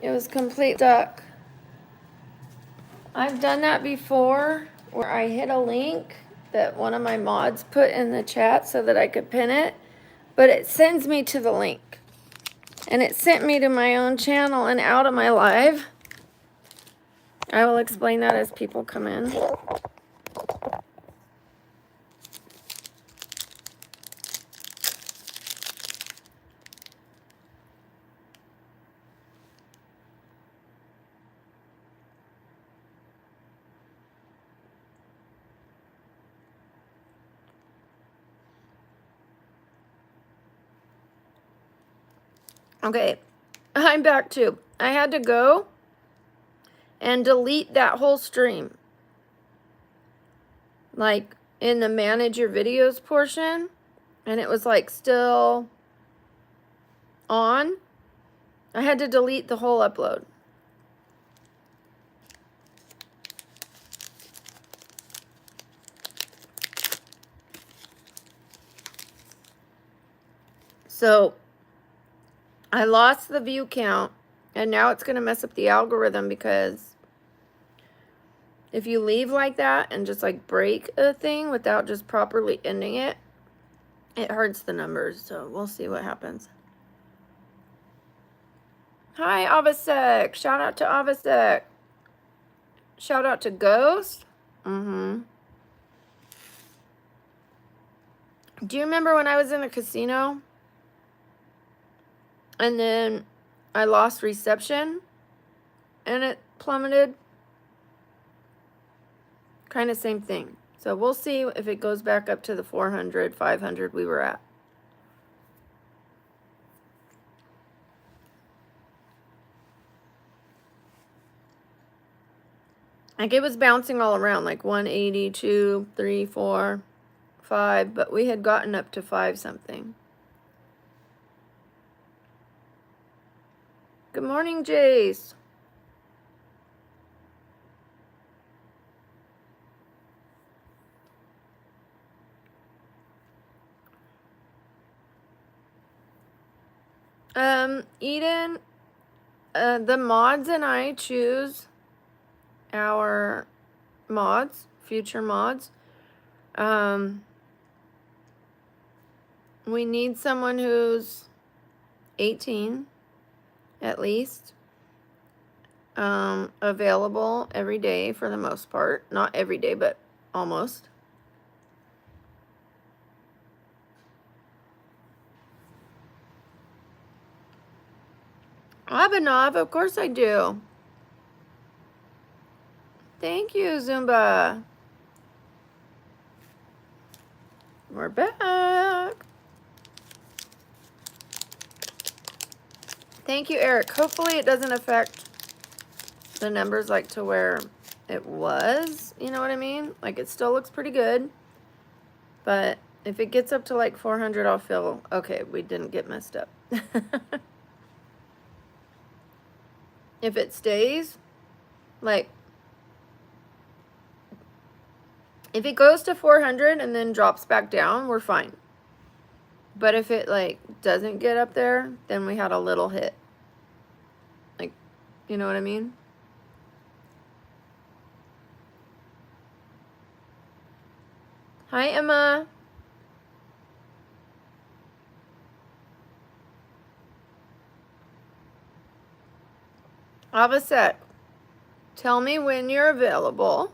It was complete stuck. I've done that before where I hit a link that one of my mods put in the chat so that I could pin it, but it sends me to the link. And it sent me to my own channel and out of my live. I will explain that as people come in. Okay, I'm back too. I had to go and delete that whole stream. Like in the manage your videos portion, and it was like still on. I had to delete the whole upload. So I lost the view count, and now it's going to mess up the algorithm because if you leave like that and just like break a thing without just properly ending it, it hurts the numbers. So we'll see what happens. Hi, Avasek. Shout out to Avasek. Shout out to Ghost. Do you remember when I was in a casino? And then I lost reception and it plummeted. Kind of same thing. So we'll see if it goes back up to the 400, 500 we were at. Like it was bouncing all around, like 180, 2, 3, 4, 5, but we had gotten up to 5 something. Good morning, Jace. Eden, the mods and I choose our mods, future mods. We need someone who's 18 at least, available every day for the most part. Not every day, but almost. Abhinav, of course I do. Thank you, Zumba. We're back. Thank you, Eric. Hopefully it doesn't affect the numbers like to where it was. You know what I mean? Like it still looks pretty good. But if it gets up to like 400, I'll feel, okay, we didn't get messed up. If it stays, like, if it goes to 400 and then drops back down, we're fine. But if it, like, doesn't get up there, then we had a little hit. Like, you know what I mean? Hi, Emma. Avasek, tell me when you're available,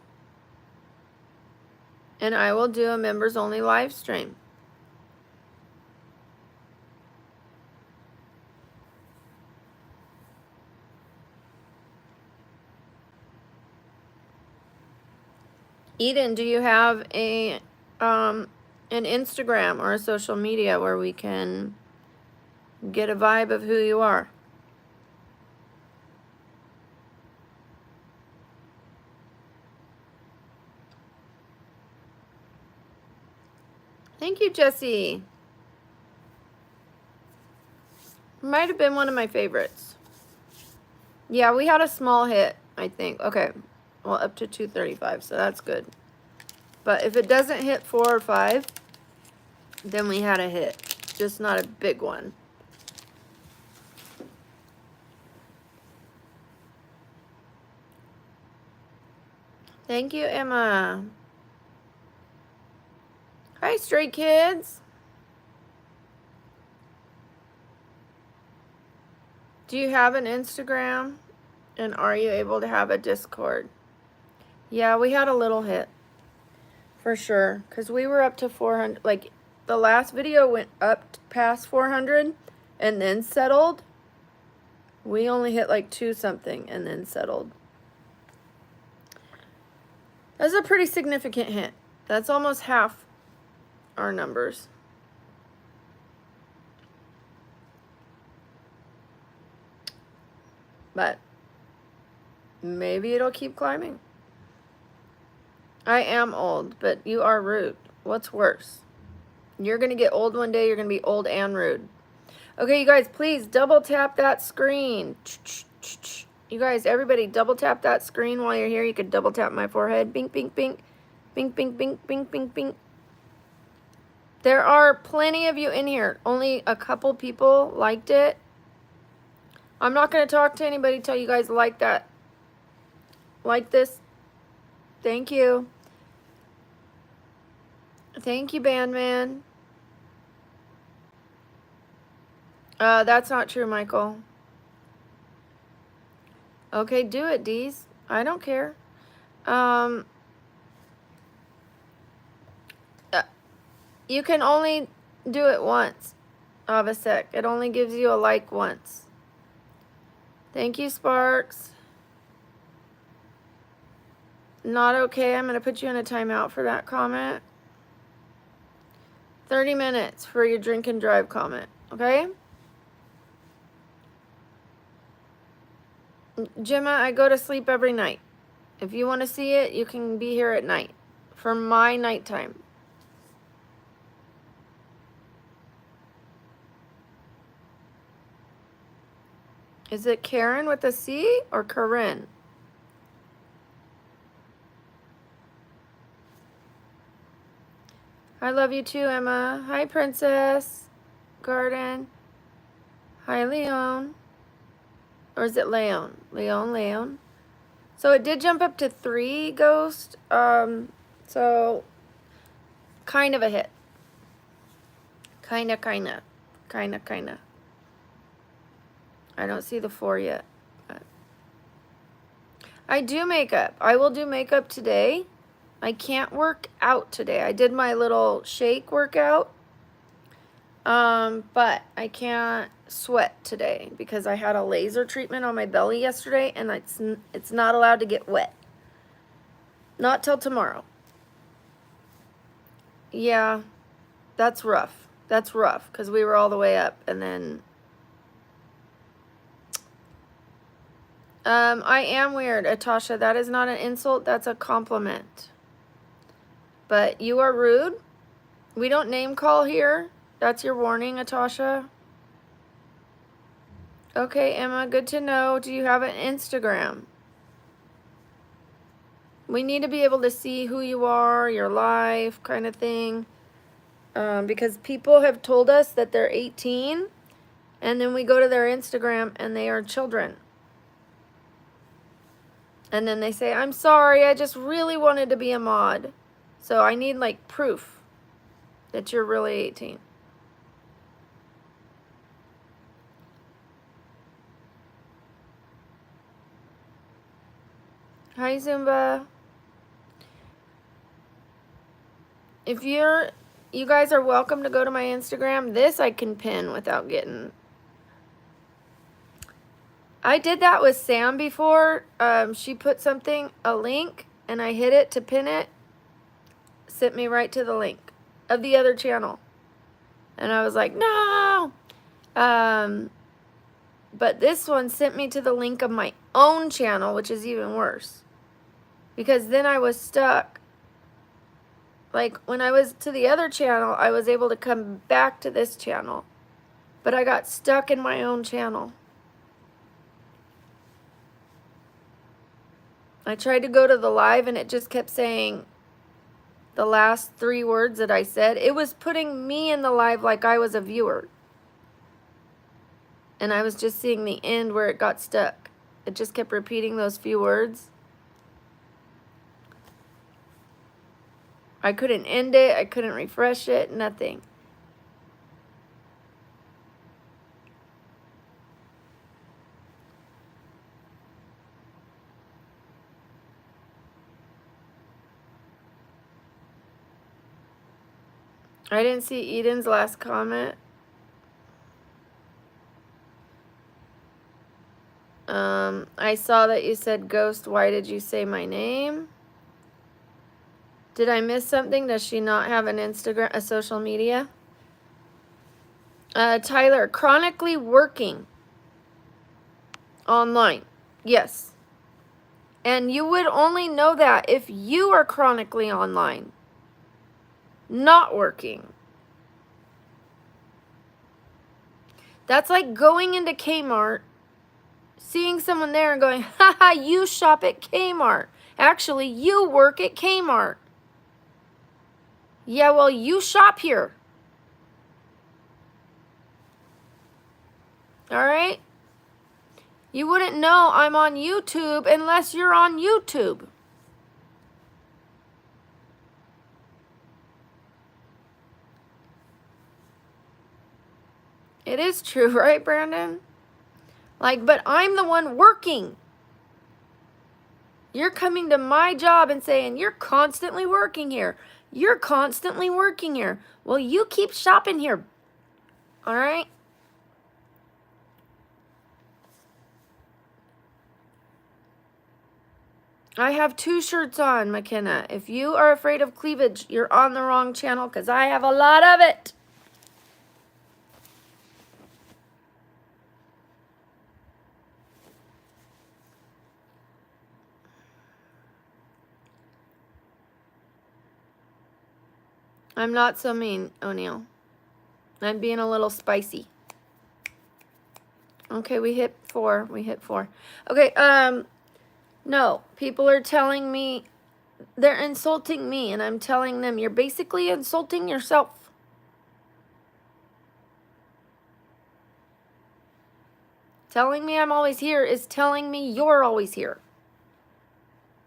and I will do a members-only live stream. Eden, do you have an Instagram or a social media where we can get a vibe of who you are? Thank you, Jesse. Might have been one of my favorites. Yeah, we had a small hit, I think. Okay, well, up to 235, so that's good. But if it doesn't hit 4 or 5, then we had a hit. Just not a big one. Thank you, Emma. Hi, Stray Kids. Do you have an Instagram? And are you able to have a Discord? Yeah, we had a little hit. For sure. Because we were up to 400. Like, the last video went up past 400 and then settled. We only hit like 2 something and then settled. That's a pretty significant hit. That's almost half our numbers. But maybe it'll keep climbing. I am old, but you are rude. What's worse? You're going to get old one day. You're going to be old and rude. Okay, you guys, please double tap that screen. You guys, everybody, double tap that screen while you're here. You could double tap my forehead. Bink, bink, bink. Bink, bink, bink, bink, bink, bink. There are plenty of you in here. Only a couple people liked it. I'm not going to talk to anybody till you guys like that. Like this. Thank you. Thank you, Bandman. That's not true, Michael. Okay, do it, Deez. I don't care. You can only do it once, Avasek. It only gives you a like once. Thank you, Sparks. Not okay. I'm going to put you in a timeout for that comment. 30 minutes for your drink and drive comment, okay? Gemma, I go to sleep every night. If you want to see it, you can be here at night for my nighttime. Is it Karen with a C or Corinne? I love you too, Emma. Hi, Princess Garden. Hi, Leon. Or is it Leon? Leon. So it did jump up to 3, Ghost. So kind of a hit. Kinda. I don't see the 4 yet. But I do makeup. I will do makeup today. I can't work out today. I did my little shake workout. But I can't sweat today because I had a laser treatment on my belly yesterday and it's not allowed to get wet. Not till tomorrow. Yeah, that's rough. That's rough because we were all the way up and then... I am weird, Atasha. That is not an insult. That's a compliment. But you are rude. We don't name call here. That's your warning, Atasha. Okay, Emma, good to know. Do you have an Instagram? We need to be able to see who you are, your life, kind of thing. Because people have told us that they're 18, and then we go to their Instagram and they are children. And then they say, I'm sorry, I just really wanted to be a mod. So I need like proof that you're really 18. Hi, Zumba. If you guys are welcome to go to my Instagram. This I can pin without getting... I did that with Sam before. She put a link, and I hit it to pin it. Sent me right to the link of the other channel. And I was like, no! But this one sent me to the link of my own channel, which is even worse. Because then I was stuck. Like, when I was to the other channel, I was able to come back to this channel. But I got stuck in my own channel. I tried to go to the live and it just kept saying the last 3 words that I said. It was putting me in the live like I was a viewer. And I was just seeing the end where it got stuck. It just kept repeating those few words. I couldn't end it. I couldn't refresh it. Nothing. I didn't see Eden's last comment. I saw that you said, Ghost, why did you say my name? Did I miss something? Does she not have an Instagram, a social media? Tyler, chronically working online. Yes. And you would only know that if you are chronically online, not working. That's like going into Kmart, seeing someone there and going, haha, you shop at Kmart. Actually, you work at Kmart. Yeah, well, you shop here. All right? You wouldn't know I'm on YouTube unless you're on YouTube. It is true, right, Brandon? Like, but I'm the one working. You're coming to my job and saying, you're constantly working here. You're constantly working here. Well, you keep shopping here. All right? I have 2 shirts on, McKenna. If you are afraid of cleavage, you're on the wrong channel because I have a lot of it. I'm not so mean, O'Neill. I'm being a little spicy. Okay, we hit 4. We hit 4. Okay, no. People are telling me they're insulting me, and I'm telling them you're basically insulting yourself. Telling me I'm always here is telling me you're always here.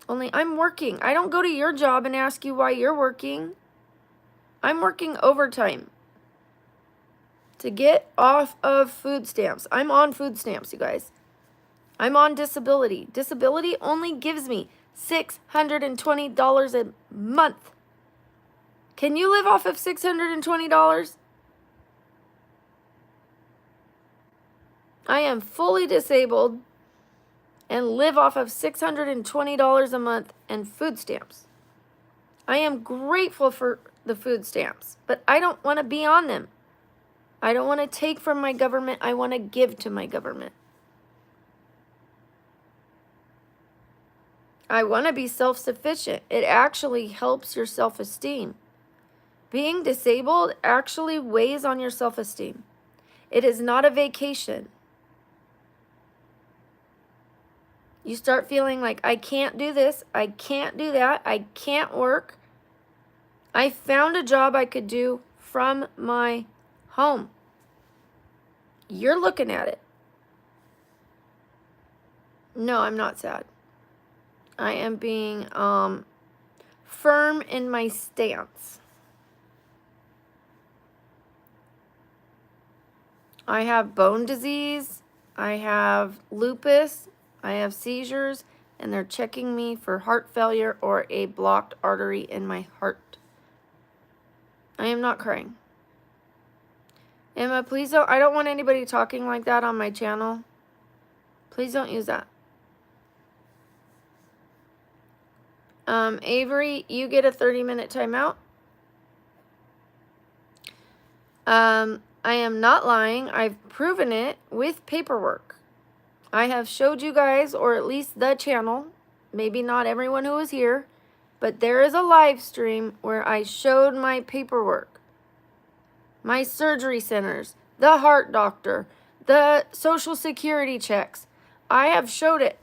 Only I'm working. I don't go to your job and ask you why you're working. I'm working overtime to get off of food stamps. I'm on food stamps, you guys. I'm on disability. Disability only gives me $620 a month. Can you live off of $620? I am fully disabled and live off of $620 a month and food stamps. I am grateful for the food stamps, but I don't want to be on them. I don't want to take from my government. I want to give to my government. I want to be self-sufficient. It actually helps your self-esteem. Being disabled actually weighs on your self-esteem. It is not a vacation. You start feeling like, I can't do this, I can't do that, I can't work. I found a job I could do from my home. You're looking at it. No, I'm not sad. I am being firm in my stance. I have bone disease, I have lupus, I have seizures, and they're checking me for heart failure or a blocked artery in my heart. I am not crying. Emma, please don't, I don't want anybody talking like that on my channel. Please don't use that. Avery, you get a 30-minute timeout. I am not lying. I've proven it with paperwork. I have showed you guys, or at least the channel, maybe not everyone who was here, but there is a live stream where I showed my paperwork, my surgery centers, the heart doctor, the social security checks. I have showed it.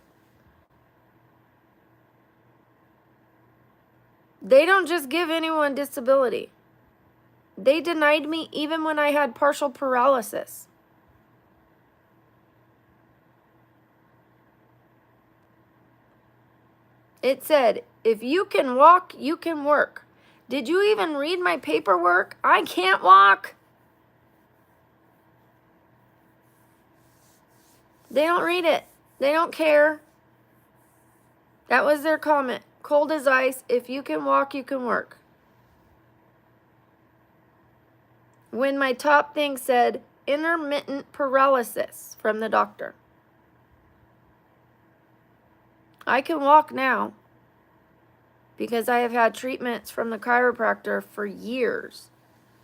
They don't just give anyone disability. They denied me even when I had partial paralysis. It said, if you can walk, you can work. Did you even read my paperwork? I can't walk. They don't read it. They don't care. That was their comment. Cold as ice. If you can walk, you can work. When my top thing said intermittent paralysis from the doctor. I can walk now because I have had treatments from the chiropractor for years.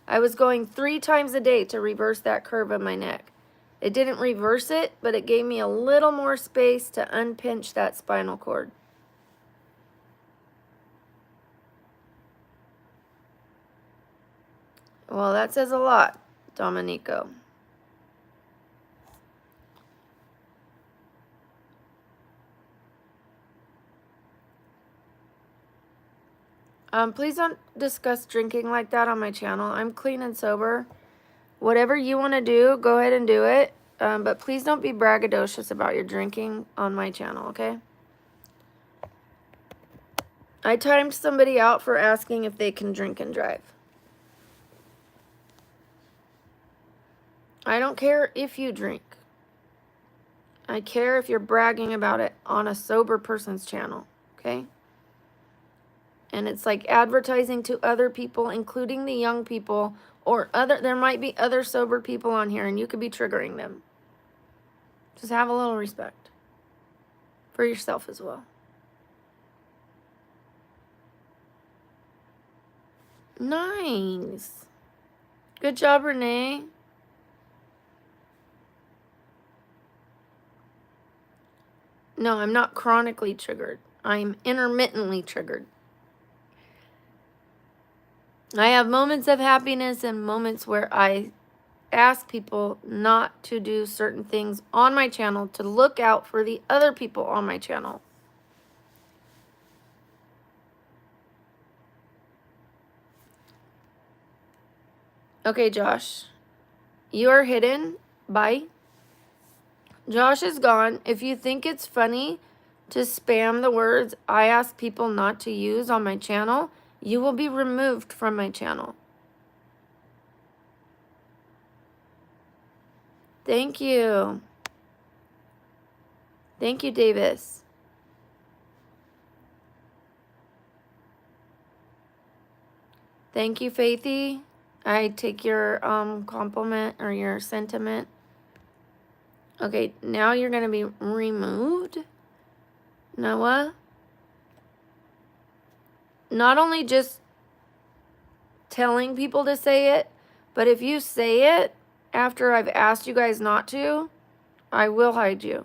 I was going 3 times a day to reverse that curve in my neck. It didn't reverse it, but it gave me a little more space to unpinch that spinal cord. Well, that says a lot, Dominico. Please don't discuss drinking like that on my channel. I'm clean and sober. Whatever you want to do, go ahead and do it. But please don't be braggadocious about your drinking on my channel, okay? I timed somebody out for asking if they can drink and drive. I don't care if you drink. I care if you're bragging about it on a sober person's channel, okay? And it's like advertising to other people, including the young people, or there might be other sober people on here, and you could be triggering them. Just have a little respect for yourself as well. Nice. Good job, Renee. No, I'm not chronically triggered. I'm intermittently triggered. I have moments of happiness and moments where I ask people not to do certain things on my channel, to look out for the other people on my channel. Okay, Josh. You are hidden. Bye. Josh is gone. If you think it's funny to spam the words I ask people not to use on my channel, you will be removed from my channel. Thank you. Thank you, Davis. Thank you, Faithy. I take your compliment or your sentiment. Okay, now you're going to be removed. Noah. Not only just telling people to say it, but if you say it after I've asked you guys not to, I will hide you.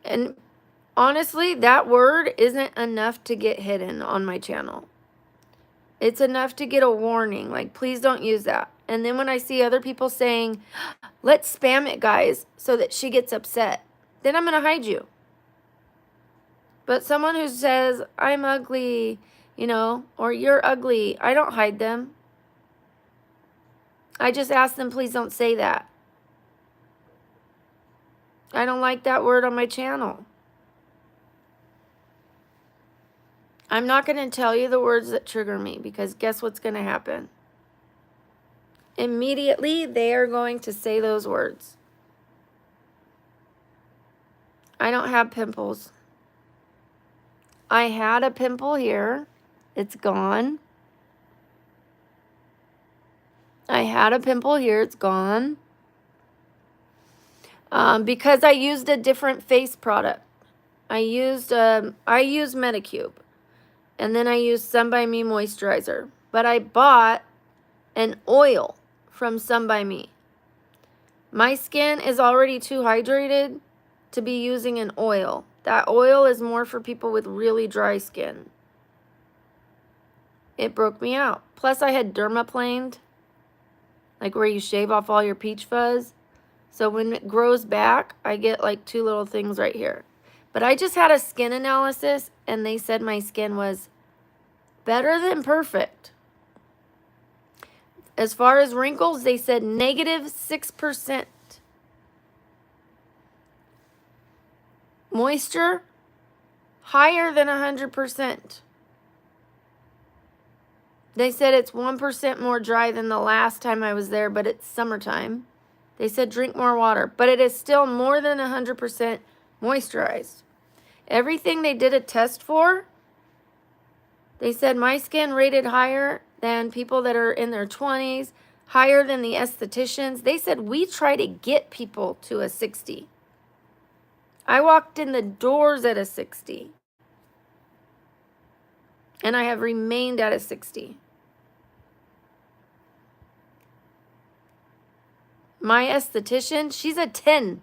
And honestly, that word isn't enough to get hidden on my channel. It's enough to get a warning, like, please don't use that. And then when I see other people saying, let's spam it, guys, so that she gets upset, then I'm going to hide you. But someone who says, I'm ugly, you know, or you're ugly, I don't hide them. I just ask them, please don't say that. I don't like that word on my channel. I'm not going to tell you the words that trigger me, because guess what's going to happen? Immediately, they are going to say those words. I don't have pimples. I had a pimple here. It's gone. I had a pimple here. It's gone. Because I used a different face product. I used Medicube. And then I used Sun By Me moisturizer. But I bought an oil from Sun By Me. My skin is already too hydrated to be using an oil. That oil is more for people with really dry skin. It broke me out. Plus I had dermaplaned, like where you shave off all your peach fuzz. So when it grows back, I get like 2 little things right here. But I just had a skin analysis, and they said my skin was better than perfect. As far as wrinkles, they said -6%. Moisture, higher than 100%. They said it's 1% more dry than the last time I was there, but it's summertime. They said drink more water, but it is still more than 100% moisturized. Everything they did a test for, they said my skin rated higher than people that are in their 20s, higher than the estheticians. They said we try to get people to a 60. I walked in the doors at a 60. And I have remained at a 60. My esthetician, she's a 10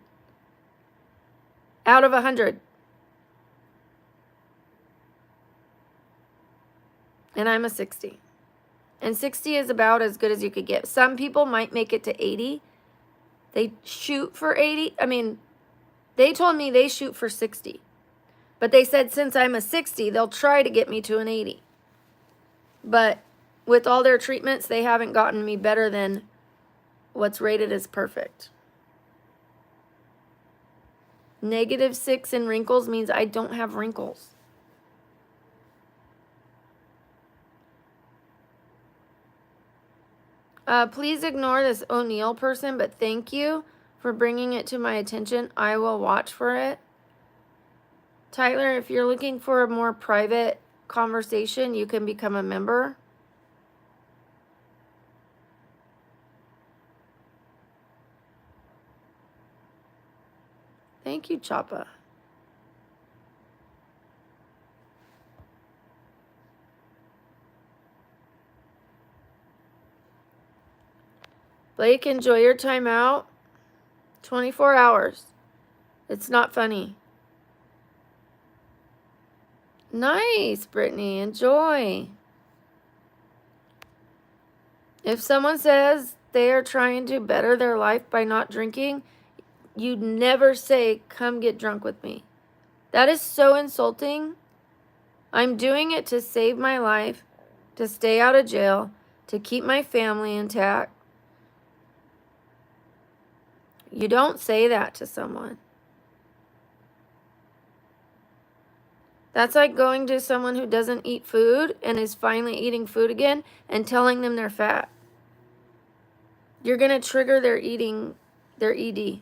out of 100. And I'm a 60. And 60 is about as good as you could get. Some people might make it to 80. They shoot for 80. I mean, they told me they shoot for 60. But they said since I'm a 60, they'll try to get me to an 80. But with all their treatments, they haven't gotten me better than what's rated as perfect. -6 in wrinkles means I don't have wrinkles. Please ignore this O'Neill person, but thank you for bringing it to my attention. I will watch for it. Tyler, if you're looking for a more private conversation, you can become a member. Thank you, Choppa. Blake, enjoy your time out. 24 hours. It's not funny. Nice, Brittany. Enjoy. If someone says they are trying to better their life by not drinking, you never say, come get drunk with me. That is so insulting. I'm doing it to save my life, to stay out of jail, to keep my family intact. You don't say that to someone. That's like going to someone who doesn't eat food and is finally eating food again and telling them they're fat. You're going to trigger their ED.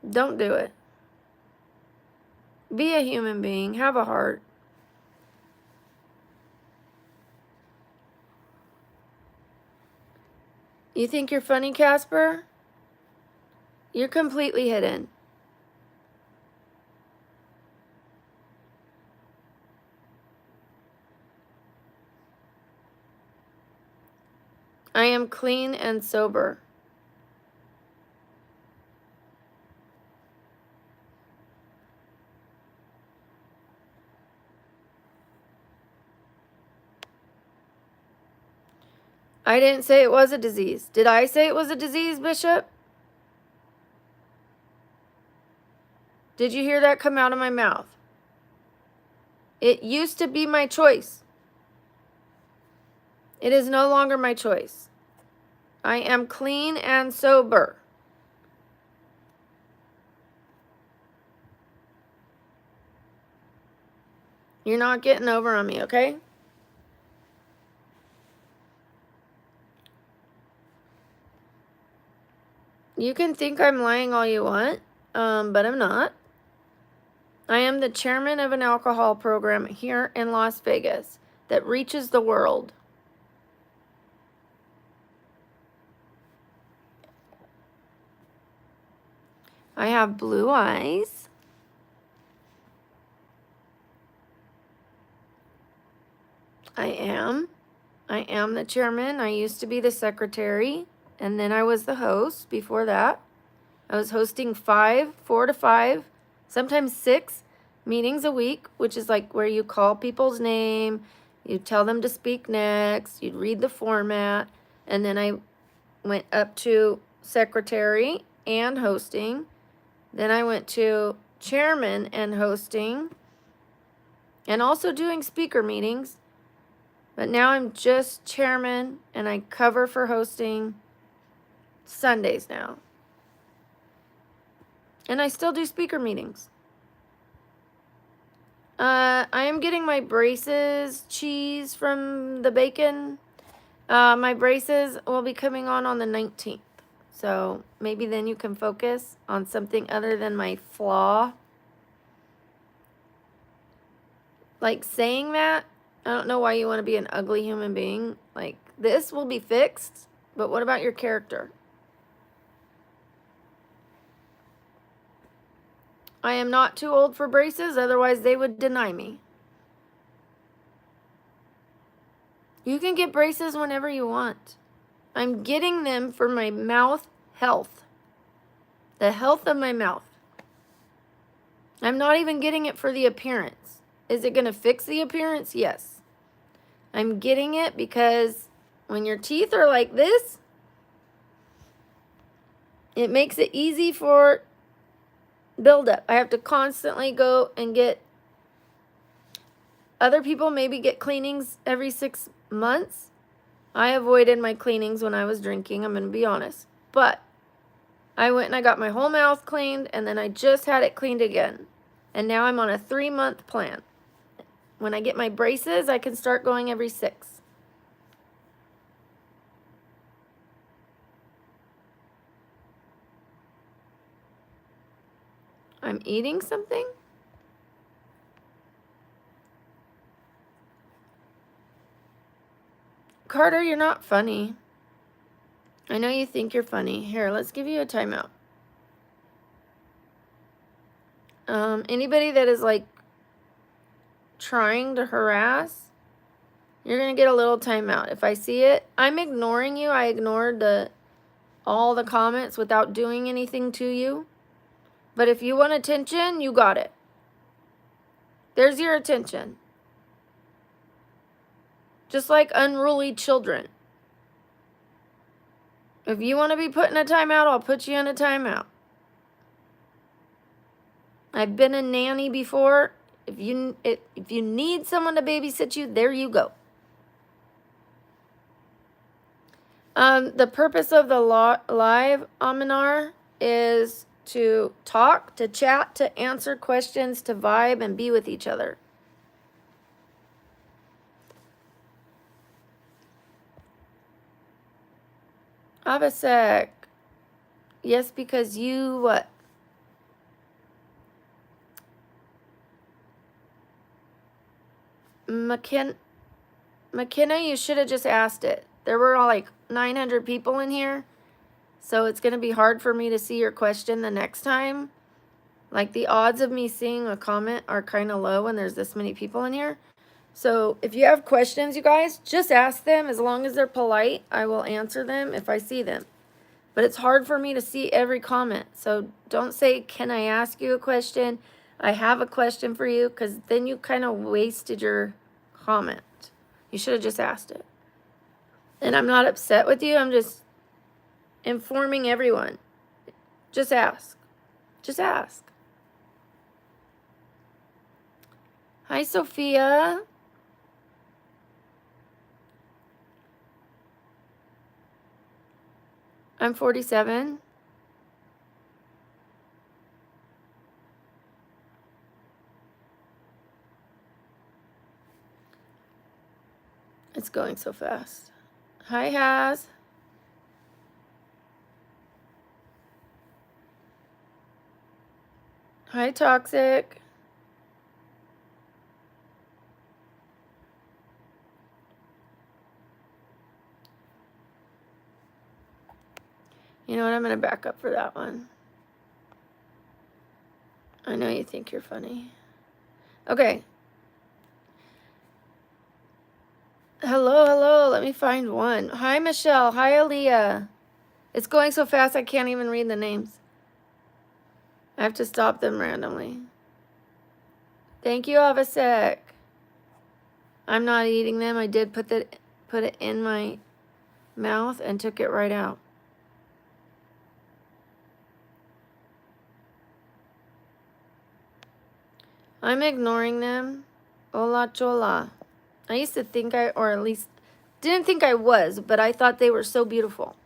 Don't do it. Be a human being. Have a heart. You think you're funny, Casper? You're completely hidden. I am clean and sober. I didn't say it was a disease. Did I say it was a disease, Bishop? Did you hear that come out of my mouth? It used to be my choice. It is no longer my choice. I am clean and sober. You're not getting over on me, okay? You can think I'm lying all you want, but I'm not. I am the chairman of an alcohol program here in Las Vegas that reaches the world. I have blue eyes. I am the chairman. I used to be the secretary, and then I was the host before that. I was hosting 4 to 5, sometimes 6 meetings a week, which is like where you call people's name, you tell them to speak next, you'd read the format, and then I went up to secretary and hosting. Then I went to chairman and hosting, and also doing speaker meetings. But now I'm just chairman, and I cover for hosting Sundays now. And I still do speaker meetings. I am getting my braces cheese from the bacon. My braces will be coming on the 19th. So maybe then you can focus on something other than my flaw. Like saying that, I don't know why you want to be an ugly human being. Like, this will be fixed, but what about your character? I am not too old for braces, otherwise they would deny me. You can get braces whenever you want. I'm getting them for my mouth health. The health of my mouth. I'm not even getting it for the appearance. Is it going to fix the appearance? Yes. I'm getting it because when your teeth are like this, it makes it easy for buildup. I have to constantly go and get, other people maybe get cleanings every 6 months. I avoided my cleanings when I was drinking, I'm going to be honest. But I went and I got my whole mouth cleaned, and then I just had it cleaned again. And now I'm on a 3-month plan. When I get my braces, I can start going every 6. I'm eating something? Carter, you're not funny. I know you think you're funny. Here, let's give you a timeout. Anybody that is like trying to harass, you're gonna get a little timeout. If I see it, I'm ignoring you. I ignored all the comments without doing anything to you. But if you want attention, you got it. There's your attention. Just like unruly children. If you want to be put in a timeout, I'll put you in a timeout. I've been a nanny before. If you need someone to babysit you, there you go. The purpose of the live Aminar is to talk, to chat, to answer questions, to vibe, and be with each other. Avasek. Yes, because you what? McKenna, you should have just asked it. There were all like 900 people in here. So it's going to be hard for me to see your question the next time. Like the odds of me seeing a comment are kind of low when there's this many people in here. So if you have questions, you guys, just ask them. As long as they're polite, I will answer them if I see them. But it's hard for me to see every comment. So don't say, can I ask you a question? I have a question for you, because then you kind of wasted your comment. You should have just asked it. And I'm not upset with you. I'm just informing everyone. Just ask. Just ask. Hi, Sophia. I'm 47. It's going so fast. Hi, Haz. Hi, Toxic. You know what? I'm going to back up for that one. I know you think you're funny. Okay. Hello, hello. Let me find one. Hi, Michelle. Hi, Aaliyah. It's going so fast I can't even read the names. I have to stop them randomly. Thank you, Avasek. I'm not eating them. I did put it in my mouth and took it right out. I'm ignoring them. Hola chola. I used to think or at least didn't think I was, but I thought they were so beautiful.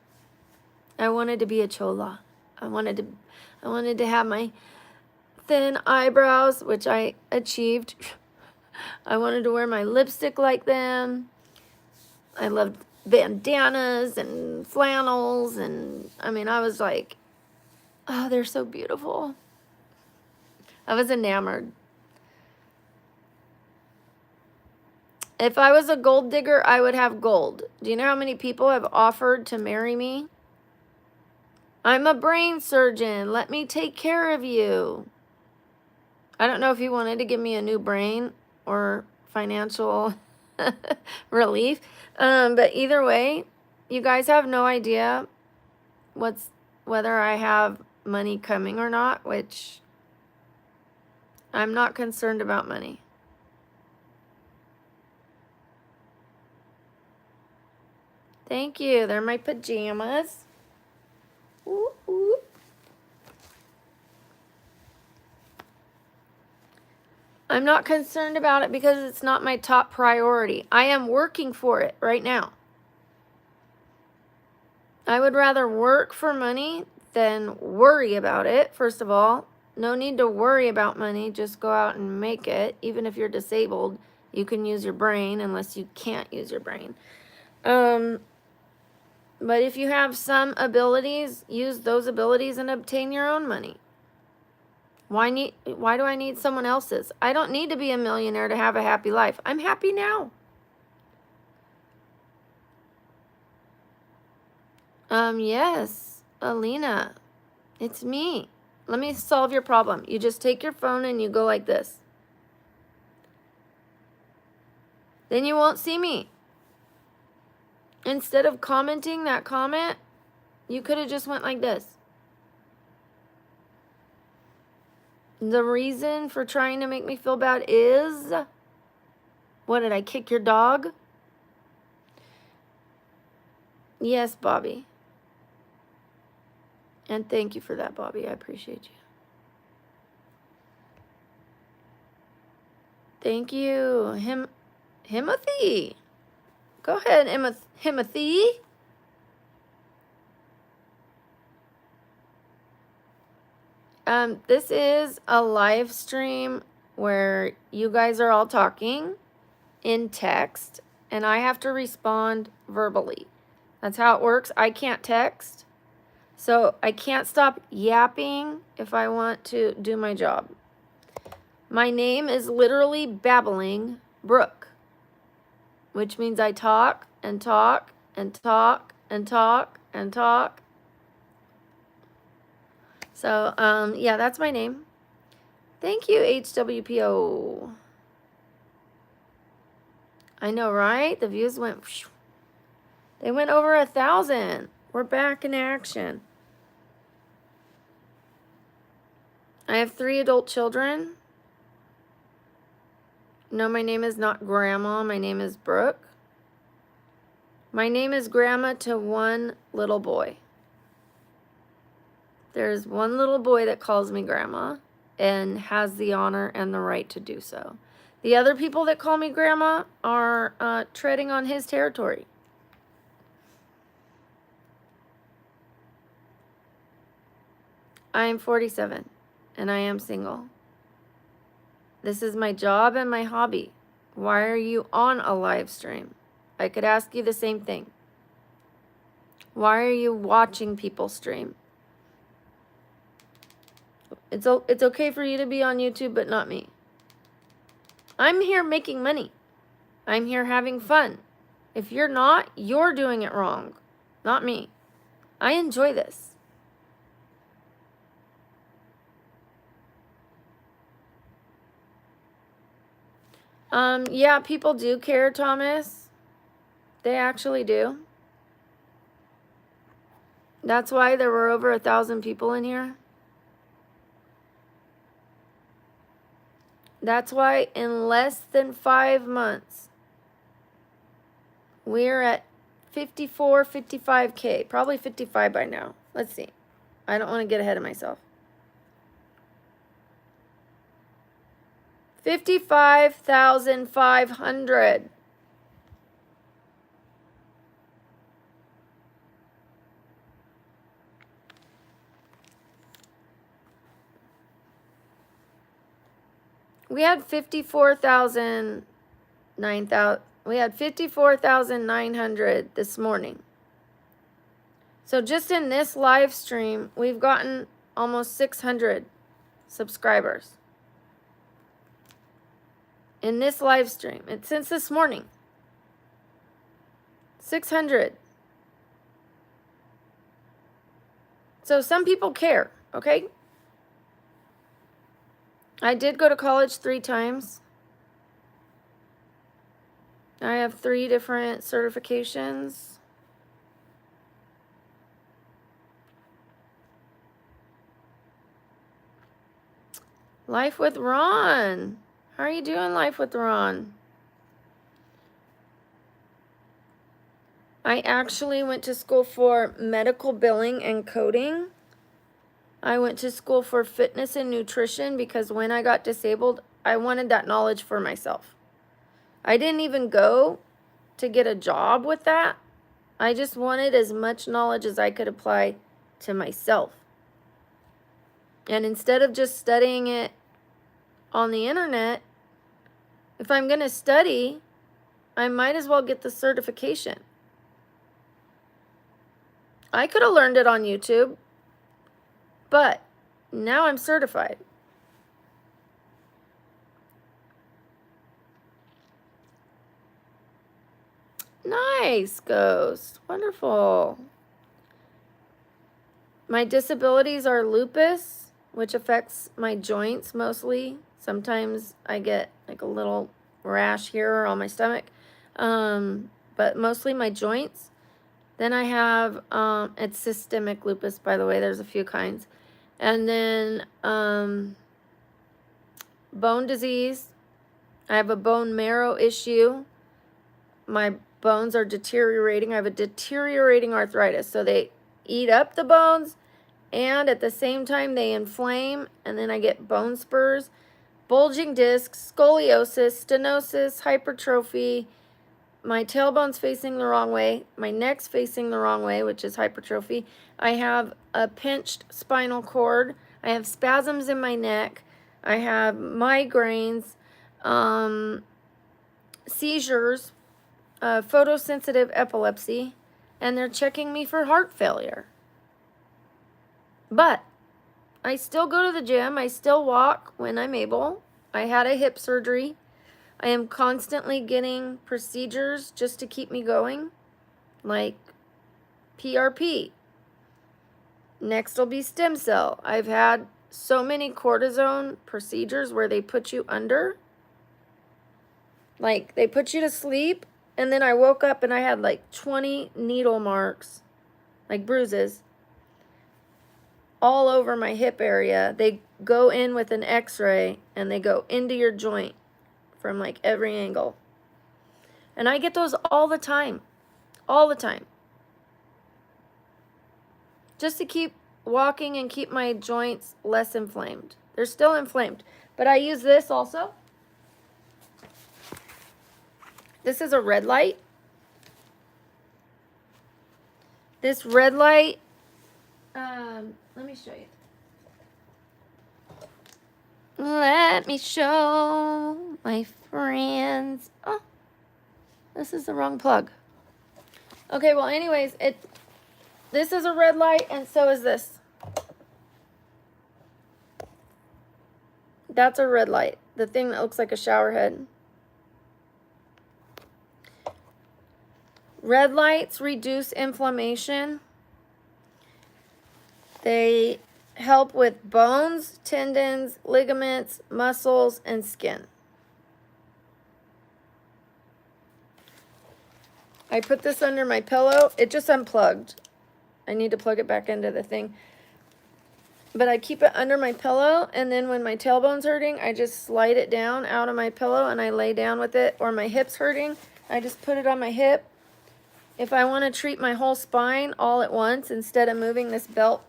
I wanted to be a chola. I wanted to have my thin eyebrows, which I achieved. I wanted to wear my lipstick like them. I loved bandanas and flannels, and I mean, I was like, oh, they're so beautiful. I was enamored. If I was a gold digger, I would have gold. Do you know how many people have offered to marry me? I'm a brain surgeon. Let me take care of you. I don't know if he wanted to give me a new brain or financial relief. But either way, you guys have no idea whether I have money coming or not, which I'm not concerned about money. Thank you. They're my pajamas. Ooh, ooh. I'm not concerned about it because it's not my top priority. I am working for it right now. I would rather work for money than worry about it, first of all. No need to worry about money. Just go out and make it. Even if you're disabled, you can use your brain unless you can't use your brain. But if you have some abilities, use those abilities and obtain your own money. Why do I need someone else's? I don't need to be a millionaire to have a happy life. I'm happy now. Yes, Alina, it's me. Let me solve your problem. You just take your phone and you go like this. Then you won't see me. Instead of commenting that comment, you could have just went like this. The reason for trying to make me feel bad is, what, did I kick your dog? Yes, Bobby. And thank you for that, Bobby. I appreciate you. Thank you. Himothy. Go ahead, Himothy. This is a live stream where you guys are all talking in text, and I have to respond verbally. That's how it works. I can't text, so I can't stop yapping if I want to do my job. My name is literally BabblingBrook, which means I talk and talk and talk and talk and talk. So, yeah, that's my name. Thank you, HWPO. I know, right? The views went, they went over 1,000. We're back in action. I have 3 adult children. No, my name is not Grandma. My name is Brooke. My name is Grandma to 1 little boy. There's 1 little boy that calls me Grandma and has the honor and the right to do so. The other people that call me Grandma are treading on his territory. I am 47 and I am single. This is my job and my hobby. Why are you on a live stream? I could ask you the same thing. Why are you watching people stream? It's okay for you to be on YouTube, but not me. I'm here making money. I'm here having fun. If you're not, you're doing it wrong, not me. I enjoy this. Yeah, people do care, Thomas. They actually do. That's why there were over 1,000 people in here. That's why in less than 5 months, we're at 54, 55K, probably 55 by now. Let's see. I don't want to get ahead of myself. 55,500. We had 54,900 this morning. So just in this live stream, we've gotten almost 600 subscribers. In this live stream, it's since this morning. 600. So some people care, okay? I did go to college 3 times. I have 3 different certifications. Life with Ron. How are you doing, Life with Ron? I actually went to school for medical billing and coding. I went to school for fitness and nutrition because when I got disabled, I wanted that knowledge for myself. I didn't even go to get a job with that. I just wanted as much knowledge as I could apply to myself. And instead of just studying it on the internet, if I'm going to study, I might as well get the certification. I could have learned it on YouTube, but now I'm certified. Nice, Ghost. Wonderful. My disabilities are lupus, which affects my joints mostly. Sometimes I get like a little rash here on my stomach, but mostly my joints. Then I have, it's systemic lupus, by the way. There's a few kinds. And then bone disease. I have a bone marrow issue. My bones are deteriorating. I have a deteriorating arthritis. So they eat up the bones, and at the same time they inflame, and then I get bone spurs, bulging discs, scoliosis, stenosis, hypertrophy. My tailbone's facing the wrong way. My neck's facing the wrong way, which is hypertrophy. I have a pinched spinal cord. I have spasms in my neck. I have migraines, seizures, photosensitive epilepsy, and they're checking me for heart failure. But I still go to the gym. I still walk when I'm able. I had a hip surgery. I am constantly getting procedures just to keep me going, like PRP. Next will be stem cell. I've had so many cortisone procedures where they put you under. Like, they put you to sleep, and then I woke up and I had like 20 needle marks, like bruises, all over my hip area. They go in with an x-ray, and they go into your joint from like every angle. And I get those all the time. All the time. Just to keep walking and keep my joints less inflamed. They're still inflamed. But I use this also. This is a red light. This red light, let me show you. Let me show my friends. Oh, this is the wrong plug. Okay, well, anyways, this is a red light, and so is this. That's a red light. The thing that looks like a shower head. Red lights reduce inflammation. They help with bones, tendons, ligaments, muscles, and skin. I put this under my pillow. It just unplugged. I need to plug it back into the thing. But I keep it under my pillow, and then when my tailbone's hurting, I just slide it down out of my pillow and I lay down with it. Or my hip's hurting, I just put it on my hip. If I want to treat my whole spine all at once, instead of moving this belt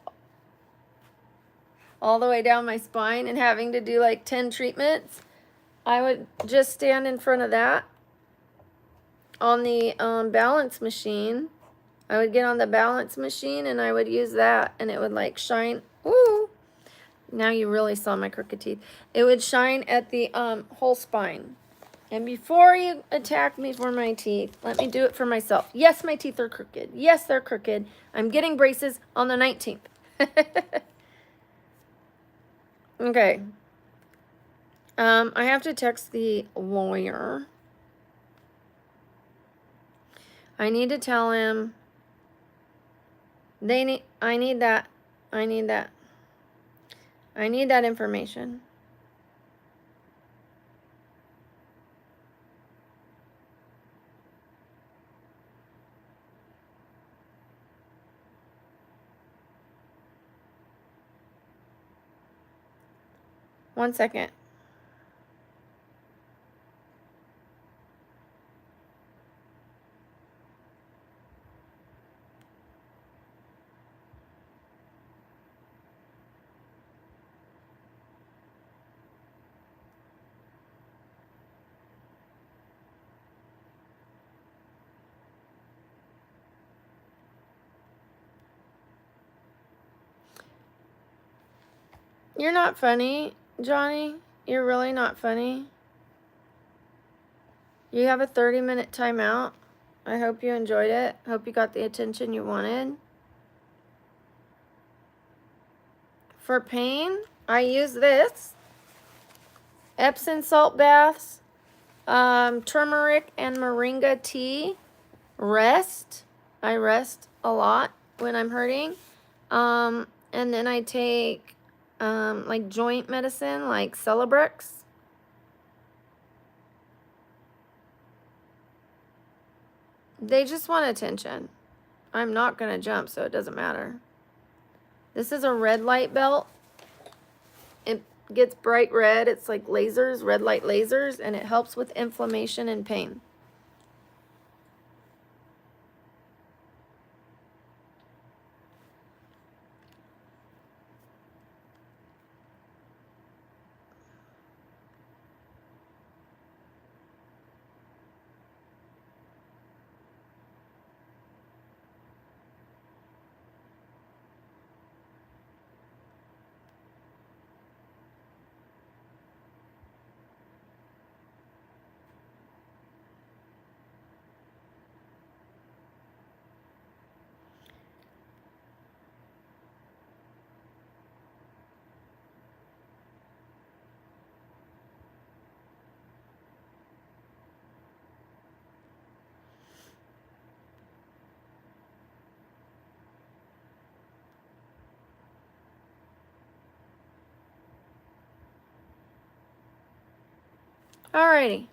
all the way down my spine and having to do like 10 treatments, I would just stand in front of that on the balance machine. I would get on the balance machine and I would use that, and it would like shine. Ooh, Now you really saw my crooked teeth. It would shine at the whole spine. And before you attack me for my teeth, let me do it for myself. Yes, my teeth are crooked. Yes, they're crooked. I'm getting braces on the 19th. Okay. I have to text the lawyer. I need to tell him I need that information. One second. You're not funny, Johnny. You're really not funny. You have a 30-minute timeout. I hope you enjoyed it. Hope you got the attention you wanted. For pain, I use this. Epsom salt baths, turmeric and moringa tea. Rest. I rest a lot when I'm hurting. And then I take like joint medicine, like Celebrex. They just want attention. I'm not going to jump, so it doesn't matter. This is a red light belt. It gets bright red. It's like lasers, red light lasers, and it helps with inflammation and pain. Alrighty.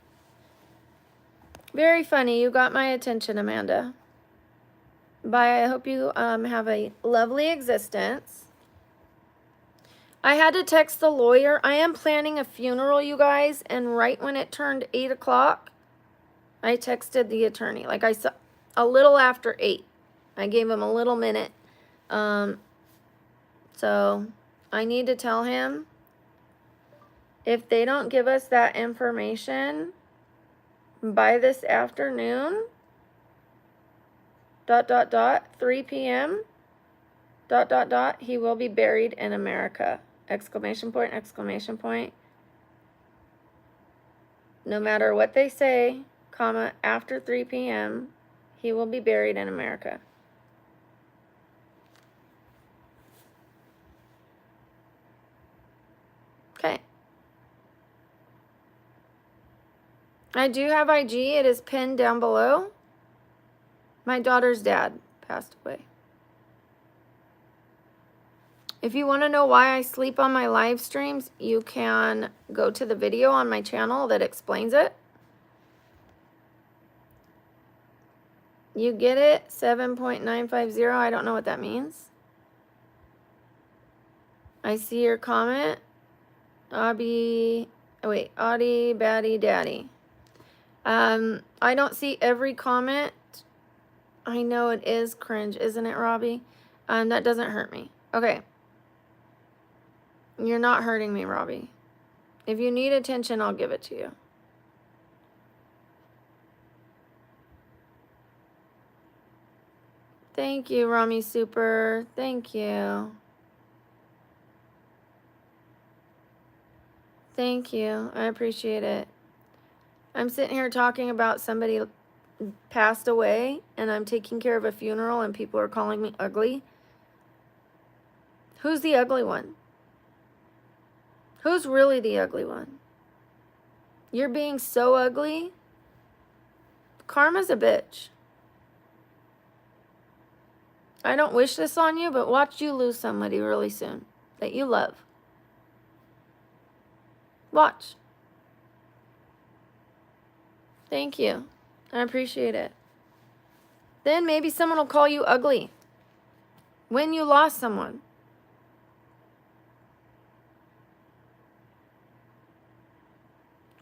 Very funny. You got my attention, Amanda. Bye. I hope you have a lovely existence. I had to text the lawyer. I am planning a funeral, you guys, and right when it turned 8 o'clock, I texted the attorney. Like I saw a little after 8. I gave him a little minute. So I need to tell him if they don't give us that information by this afternoon, 3 p.m., he will be buried in America, exclamation point, exclamation point. No matter what they say, comma, after 3 p.m., he will be buried in America. Okay. I do have IG. It is pinned down below. My daughter's dad passed away. If you want to know why I sleep on my live streams, you can go to the video on my channel that explains it. You get it? 7.950. I don't know what that means. I see your comment. Audie Batty Daddy. I don't see every comment. I know it is cringe, isn't it, Robbie? That doesn't hurt me. Okay. You're not hurting me, Robbie. If you need attention, I'll give it to you. Thank you, Rami Super. Thank you. Thank you. I appreciate it. I'm sitting here talking about somebody passed away, and I'm taking care of a funeral, and people are calling me ugly. Who's the ugly one? Who's really the ugly one? You're being so ugly. Karma's a bitch. I don't wish this on you, but watch you lose somebody really soon that you love. Watch. Thank you. I appreciate it. Then maybe someone will call you ugly when you lost someone.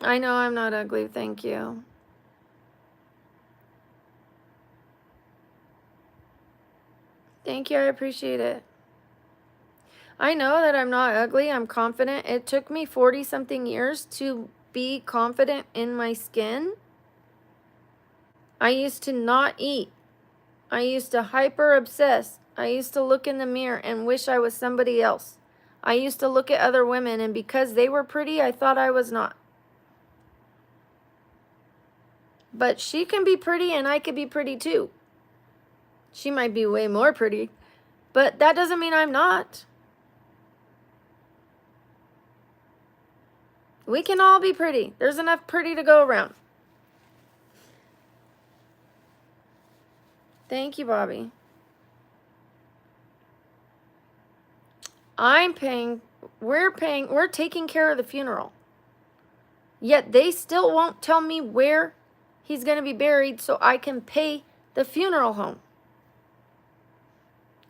I know I'm not ugly, thank you. Thank you, I appreciate it. I know that I'm not ugly, I'm confident. It took me 40-something years to be confident in my skin. I used to not eat. I used to hyper obsess. I used to look in the mirror and wish I was somebody else. I used to look at other women, and because they were pretty, I thought I was not. But she can be pretty and I could be pretty too. She might be way more pretty, but that doesn't mean I'm not. We can all be pretty. There's enough pretty to go around. Thank you, Bobby. We're taking care of the funeral. Yet they still won't tell me where he's going to be buried so I can pay the funeral home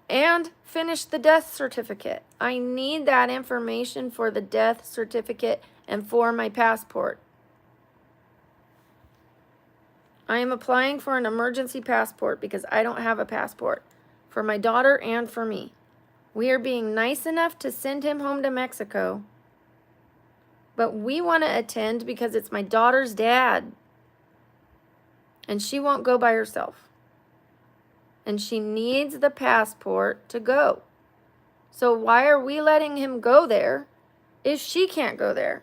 and finish the death certificate. I need that information for the death certificate and for my passport. I am applying for an emergency passport because I don't have a passport for my daughter and for me. We are being nice enough to send him home to Mexico, but we want to attend because it's my daughter's dad, and she won't go by herself, and she needs the passport to go. So why are we letting him go there if she can't go there?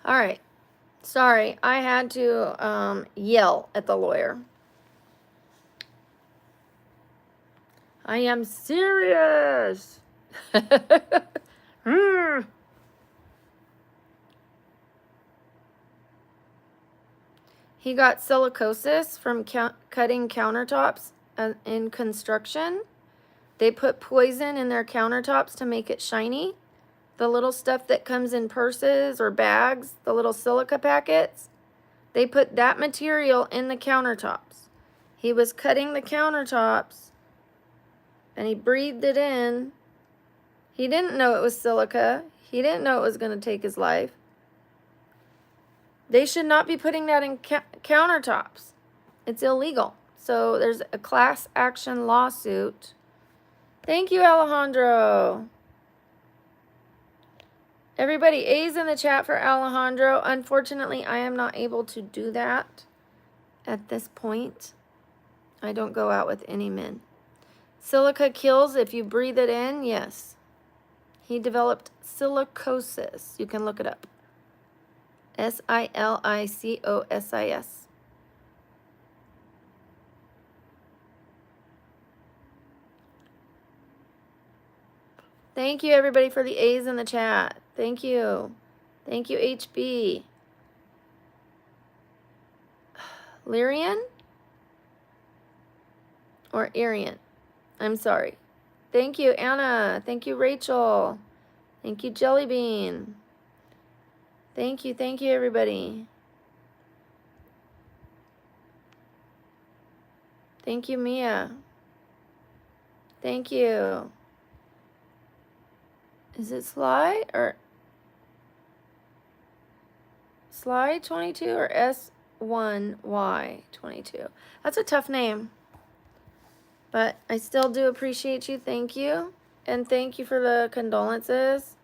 All right. Sorry, I had to yell at the lawyer. I am serious. He got silicosis from cutting countertops in construction. They put poison in their countertops to make it shiny. The little stuff that comes in purses or bags, the little silica packets, they put that material in the countertops. He was cutting the countertops and he breathed it in. He didn't know it was silica. He didn't know it was going to take his life. They should not be putting that in countertops. It's illegal. So there's a class action lawsuit. Thank you, Alejandro. Everybody, A's in the chat for Alejandro. Unfortunately, I am not able to do that at this point. I don't go out with any men. Silica kills if you breathe it in, yes. He developed silicosis. You can look it up. Silicosis. Thank you, everybody, for the A's in the chat. Thank you. Thank you, HB. Lyrian? Or Arian? I'm sorry. Thank you, Anna. Thank you, Rachel. Thank you, Jellybean. Thank you, everybody. Thank you, Mia. Thank you. Is it Sly or Sly 22 or S1Y 22? That's a tough name, but I still do appreciate you. Thank you. And thank you for the condolences.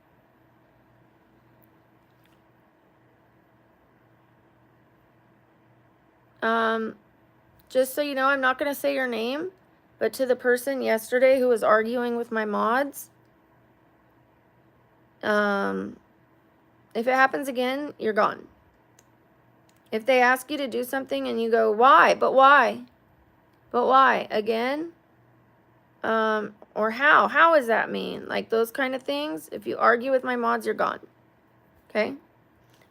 Just so you know, I'm not going to say your name, but to the person yesterday who was arguing with my mods, if it happens again, you're gone. If they ask you to do something and you go, why? But why? But why? Again? Or how? How does that mean? Like those kind of things. If you argue with my mods, you're gone. Okay?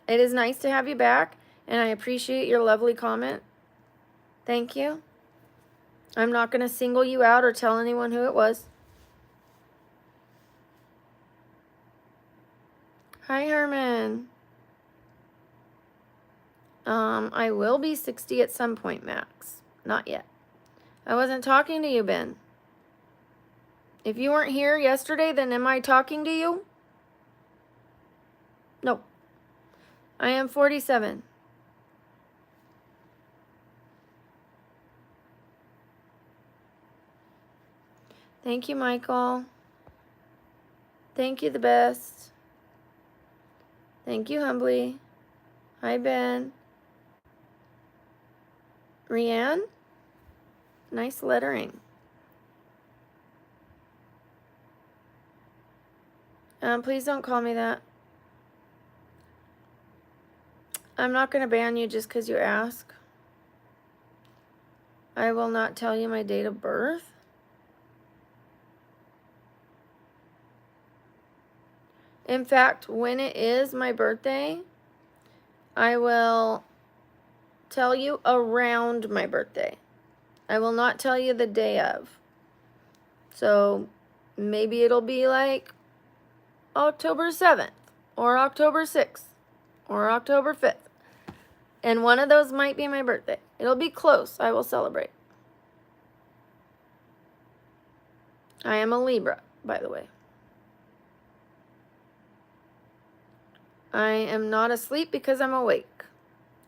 It is nice to have you back, and I appreciate your lovely comment. Thank you. I'm not going to single you out or tell anyone who it was. Hi, Herman. I will be 60 at some point, Max. Not yet. I wasn't talking to you, Ben. If you weren't here yesterday, then am I talking to you? No. I am 47. Thank you, Michael. Thank you, the best. Thank you, humbly. Hi, Ben. Rianne? Nice lettering. Please don't call me that. I'm not going to ban you just because you ask. I will not tell you my date of birth. In fact, when it is my birthday, I will tell you around my birthday. I will not tell you the day of. So maybe it'll be like October 7th or October 6th or October 5th. And one of those might be my birthday. It'll be close. I will celebrate. I am a Libra, by the way. I am not asleep because I'm awake.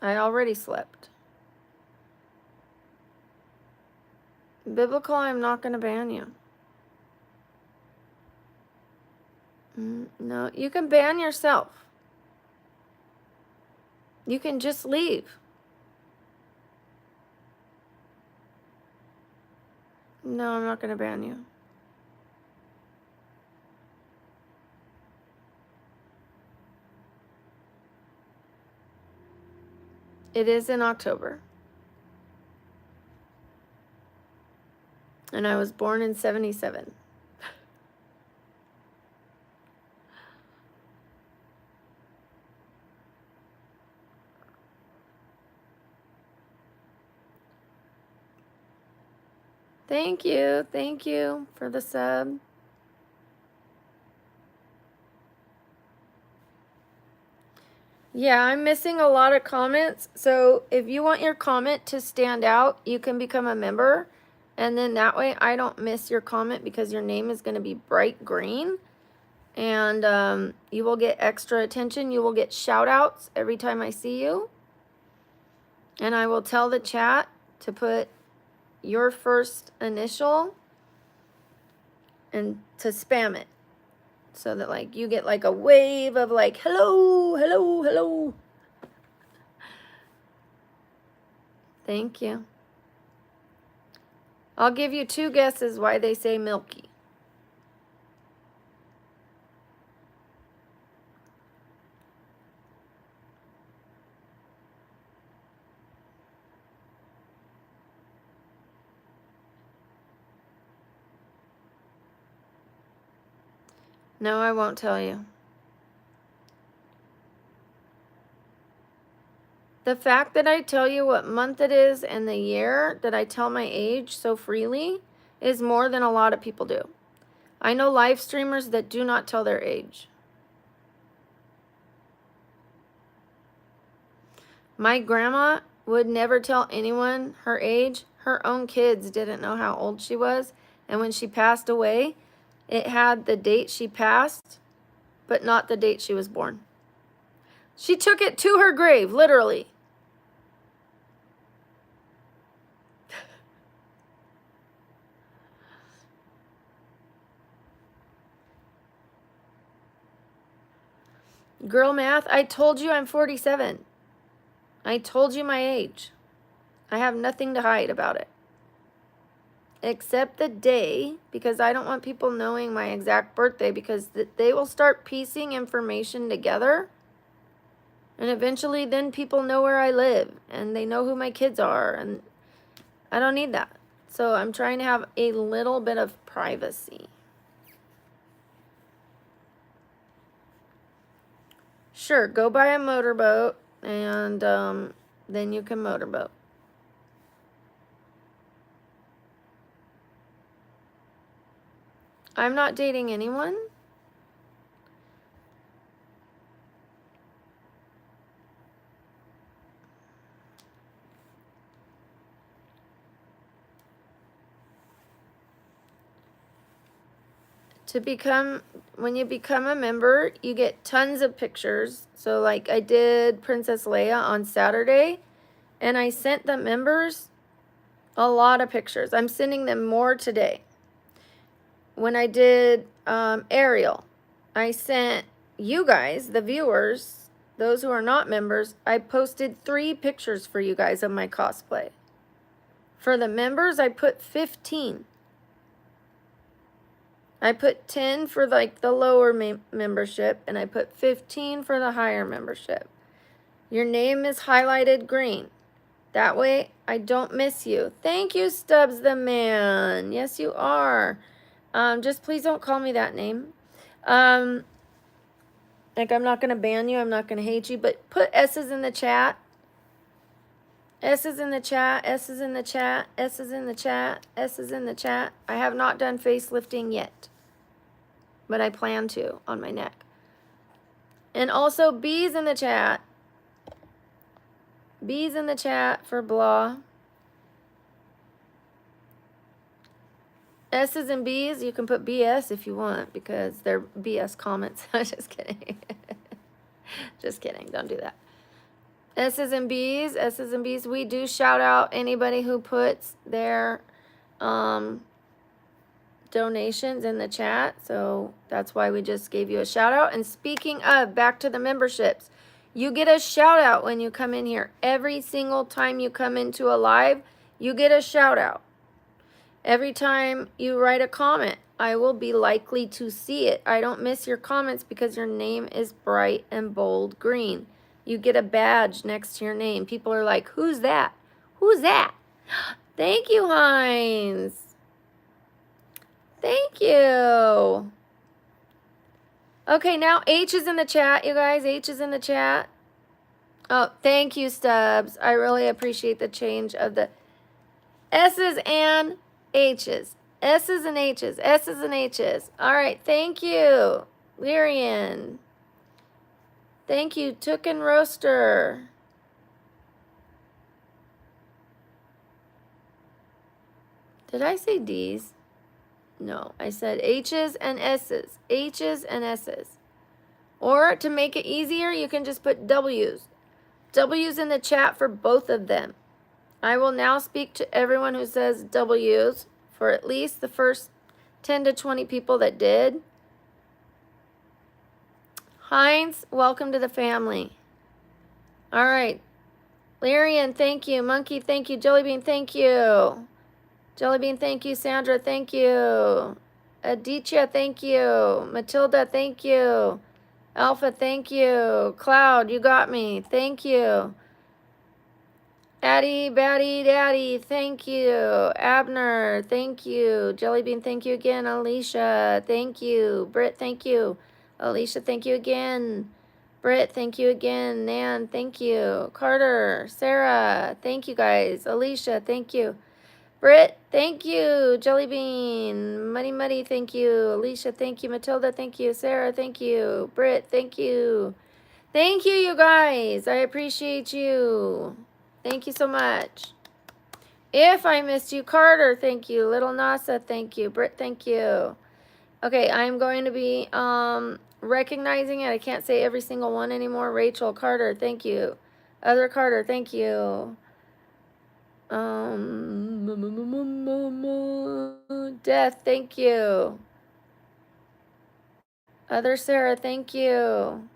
I already slept. Biblical, I'm not going to ban you. No, you can ban yourself. You can just leave. No, I'm not going to ban you. It is in October. And I was born in 77. Thank you for the sub. Yeah, I'm missing a lot of comments. So if you want your comment to stand out, you can become a member. And then that way I don't miss your comment because your name is going to be bright green. And you will get extra attention. You will get shout outs every time I see you. And I will tell the chat to put your first initial and to spam it. So that like you get like a wave of like, hello, hello, hello. Thank you. I'll give you 2 guesses why they say milky. No, I won't tell you. The fact that I tell you what month it is and the year, that I tell my age so freely, is more than a lot of people do. I know live streamers that do not tell their age. My grandma would never tell anyone her age. Her own kids didn't know how old she was. And when she passed away, it had the date she passed, but not the date she was born. She took it to her grave, literally. Girl math, I told you I'm 47. I told you my age. I have nothing to hide about it. Except the day, because I don't want people knowing my exact birthday, because they will start piecing information together. And eventually then people know where I live and they know who my kids are, and I don't need that. So I'm trying to have a little bit of privacy. Sure, go buy a motorboat and then you can motorboat. I'm not dating anyone. When you become a member, you get tons of pictures. So like I did Princess Leia on Saturday, and I sent the members a lot of pictures. I'm sending them more today. When I did Ariel, I sent you guys, the viewers, those who are not members, I posted 3 pictures for you guys of my cosplay. For the members, I put 15. I put 10 for like the lower membership, and I put 15 for the higher membership. Your name is highlighted green. That way I don't miss you. Thank you, Stubbs the Man. Yes, you are. Just please don't call me that name. Like, I'm not going to ban you. I'm not going to hate you. But put S's in the chat. S's in the chat. S's in the chat. S's in the chat. S's in the chat. I have not done facelifting yet, but I plan to on my neck. And also B's in the chat. B's in the chat for blah. S's and B's, you can put BS if you want, because they're BS comments. Just kidding. Just kidding. Don't do that. S's and B's, S's and B's. We do shout out anybody who puts their donations in the chat. So that's why we just gave you a shout out. And speaking of, back to the memberships. You get a shout out when you come in here. Every single time you come into a live, you get a shout out. Every time you write a comment, I will be likely to see it. I don't miss your comments because your name is bright and bold green. You get a badge next to your name. People are like, who's that? Who's that? Thank you, Heinz. Thank you. Okay, now H is in the chat, you guys. H is in the chat. Oh, thank you, Stubbs. I really appreciate the change of the S's and H's. S's and H's. S's and H's. All right, thank you, Lyrian. Thank you, Took and Roaster. Did I say D's? No, I said H's and S's. H's and S's. Or to make it easier, you can just put W's. W's in the chat for both of them. I will now speak to everyone who says W's, for at least the first 10 to 20 people that did. Heinz, welcome to the family. All right. Lyrian, thank you. Monkey, thank you. Jellybean, thank you. Jellybean, thank you. Sandra, thank you. Aditya, thank you. Matilda, thank you. Alpha, thank you. Cloud, you got me. Thank you. Addie, Batty, Daddy, thank you. Abner, thank you. Jellybean, thank you again. Alicia, thank you. Britt, thank you. Alicia, thank you again. Britt, thank you again. Nan, thank you. Carter, Sarah, thank you guys. Alicia, thank you. Britt, thank you. Jellybean, Muddy, thank you. Alicia, thank you. Matilda, thank you. Sarah, thank you. Britt, thank you. Thank you, you guys. I appreciate you. Thank you so much. If I missed you, Carter, thank you. Little Nasa, thank you. Britt, thank you. Okay, I'm going to be recognizing it. I can't say every single one anymore. Rachel, Carter, thank you. Other Carter, thank you. Death, thank you. Other Sarah, thank you.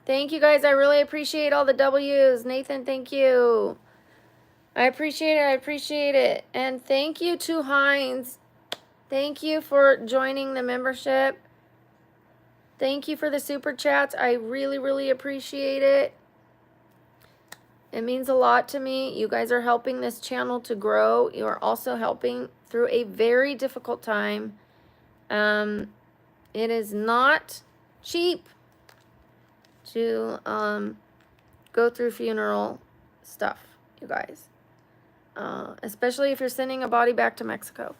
Thank you guys. I really appreciate all the W's. Nathan, thank you. I appreciate it. I appreciate it. And thank you to Heinz. Thank you for joining the membership. Thank you for the super chats. I really, really appreciate it. It means a lot to me. You guys are helping this channel to grow. You are also helping through a very difficult time. It is not cheap to go through funeral stuff, you guys. Especially if you're sending a body back to Mexico.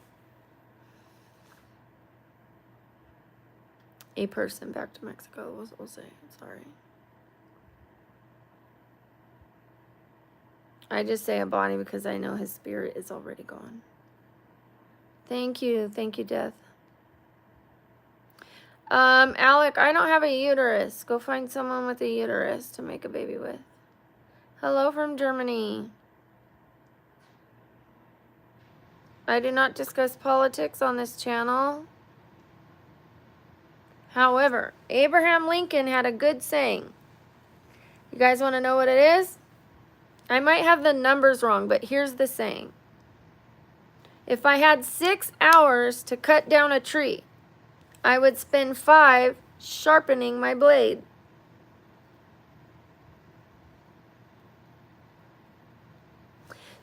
A person back to Mexico, we'll say. Sorry. I just say a body because I know his spirit is already gone. Thank you, Death. Alec, I don't have a uterus. Go find someone with a uterus to make a baby with. Hello from Germany. I do not discuss politics on this channel. However, Abraham Lincoln had a good saying. You guys want to know what it is? I might have the numbers wrong, but here's the saying. If I had 6 hours to cut down a tree, I would spend 5 sharpening my blade.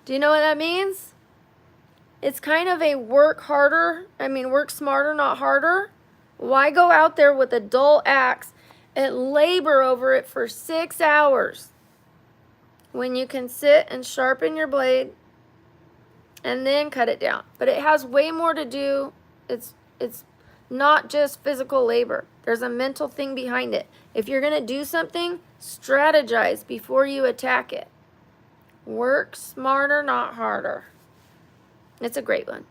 Do you know what that means? It's kind of a work smarter, not harder. Why go out there with a dull axe and labor over it for 6 hours when you can sit and sharpen your blade and then cut it down? But it has way more to do. It's not just physical labor. There's a mental thing behind it. If you're going to do something, strategize before you attack it. Work smarter, not harder. It's a great one.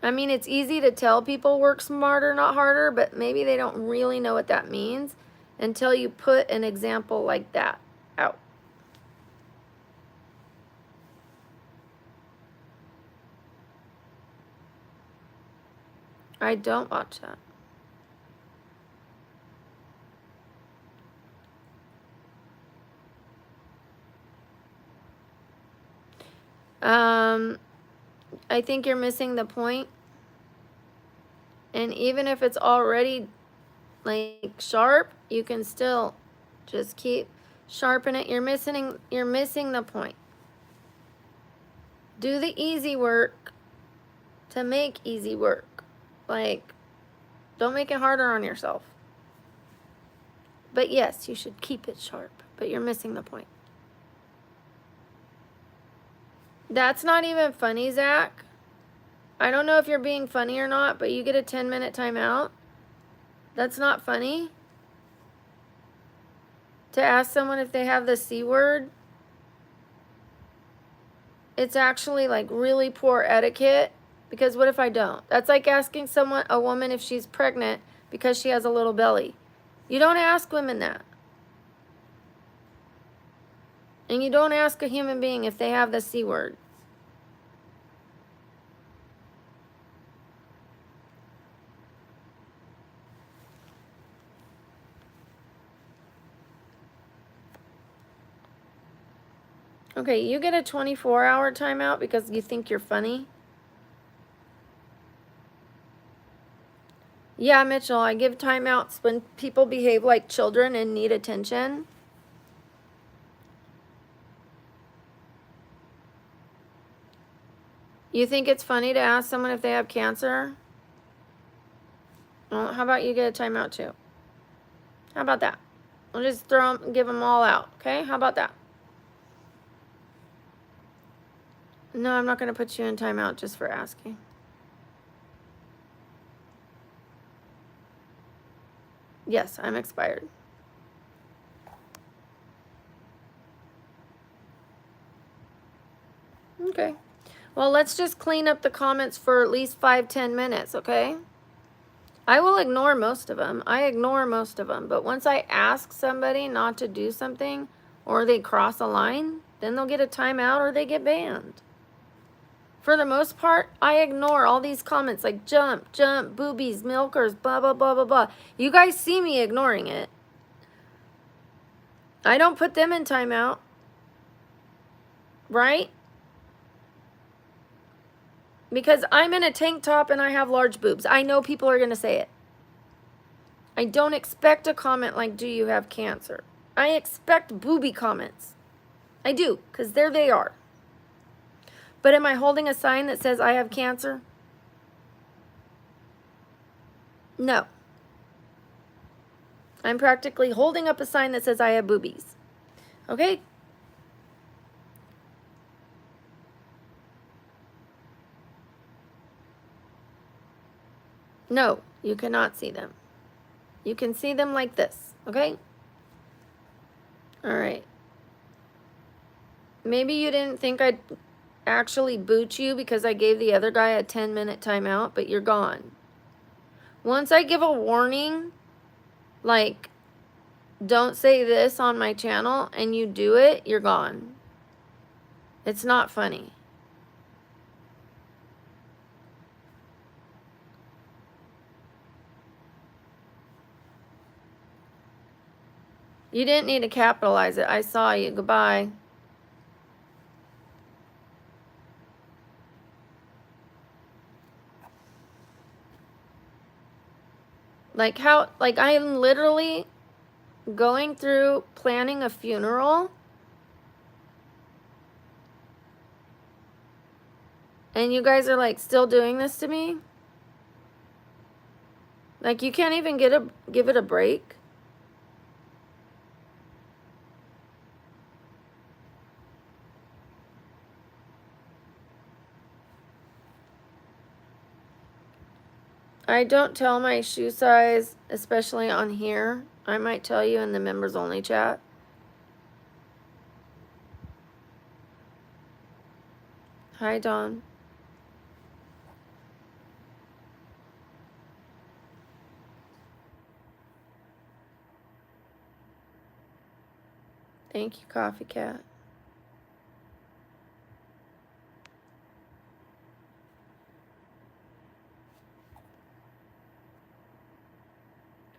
I mean, it's easy to tell people work smarter, not harder, but maybe they don't really know what that means until you put an example like that out. I don't watch that. I think you're missing the point. And even if it's already like sharp, you can still just keep sharpening it. You're missing the point. Do the easy work to make easy work. Like, don't make it harder on yourself. But yes, you should keep it sharp, but you're missing the point. That's not even funny, Zach. I don't know if you're being funny or not, but you get a 10-minute timeout. That's not funny. To ask someone if they have the C word. It's actually like really poor etiquette. Because what if I don't? That's like asking a woman if she's pregnant because she has a little belly. You don't ask women that. And you don't ask a human being if they have the C word. Okay, you get a 24-hour timeout because you think you're funny. Yeah, Mitchell, I give timeouts when people behave like children and need attention. You think it's funny to ask someone if they have cancer? Well, how about you get a timeout too? How about that? I'll just give them all out, okay? How about that? No, I'm not going to put you in timeout just for asking. Yes, I'm expired. Okay. Well, let's just clean up the comments for at least 5-10 minutes, okay? I will ignore most of them. I ignore most of them. But once I ask somebody not to do something or they cross a line, then they'll get a timeout or they get banned. For the most part, I ignore all these comments like jump, jump, boobies, milkers, blah, blah, blah, blah, blah. You guys see me ignoring it. I don't put them in timeout. Right? Because I'm in a tank top and I have large boobs. I know people are going to say it. I don't expect a comment like, do you have cancer? I expect booby comments. I do, because there they are. But am I holding a sign that says I have cancer? No. I'm practically holding up a sign that says I have boobies. Okay? No, you cannot see them. You can see them like this, okay? All right. Maybe you didn't think I'd actually boot you because I gave the other guy a 10-minute timeout, but you're gone. Once I give a warning, like, don't say this on my channel, and you do it, you're gone. It's not funny. You didn't need to capitalize it. I saw you. Goodbye. Like I am literally going through planning a funeral, and you guys are like still doing this to me? Like, you can't even give it a break? I don't tell my shoe size, especially on here. I might tell you in the members only chat. Hi, Dawn. Thank you, Coffee Cat.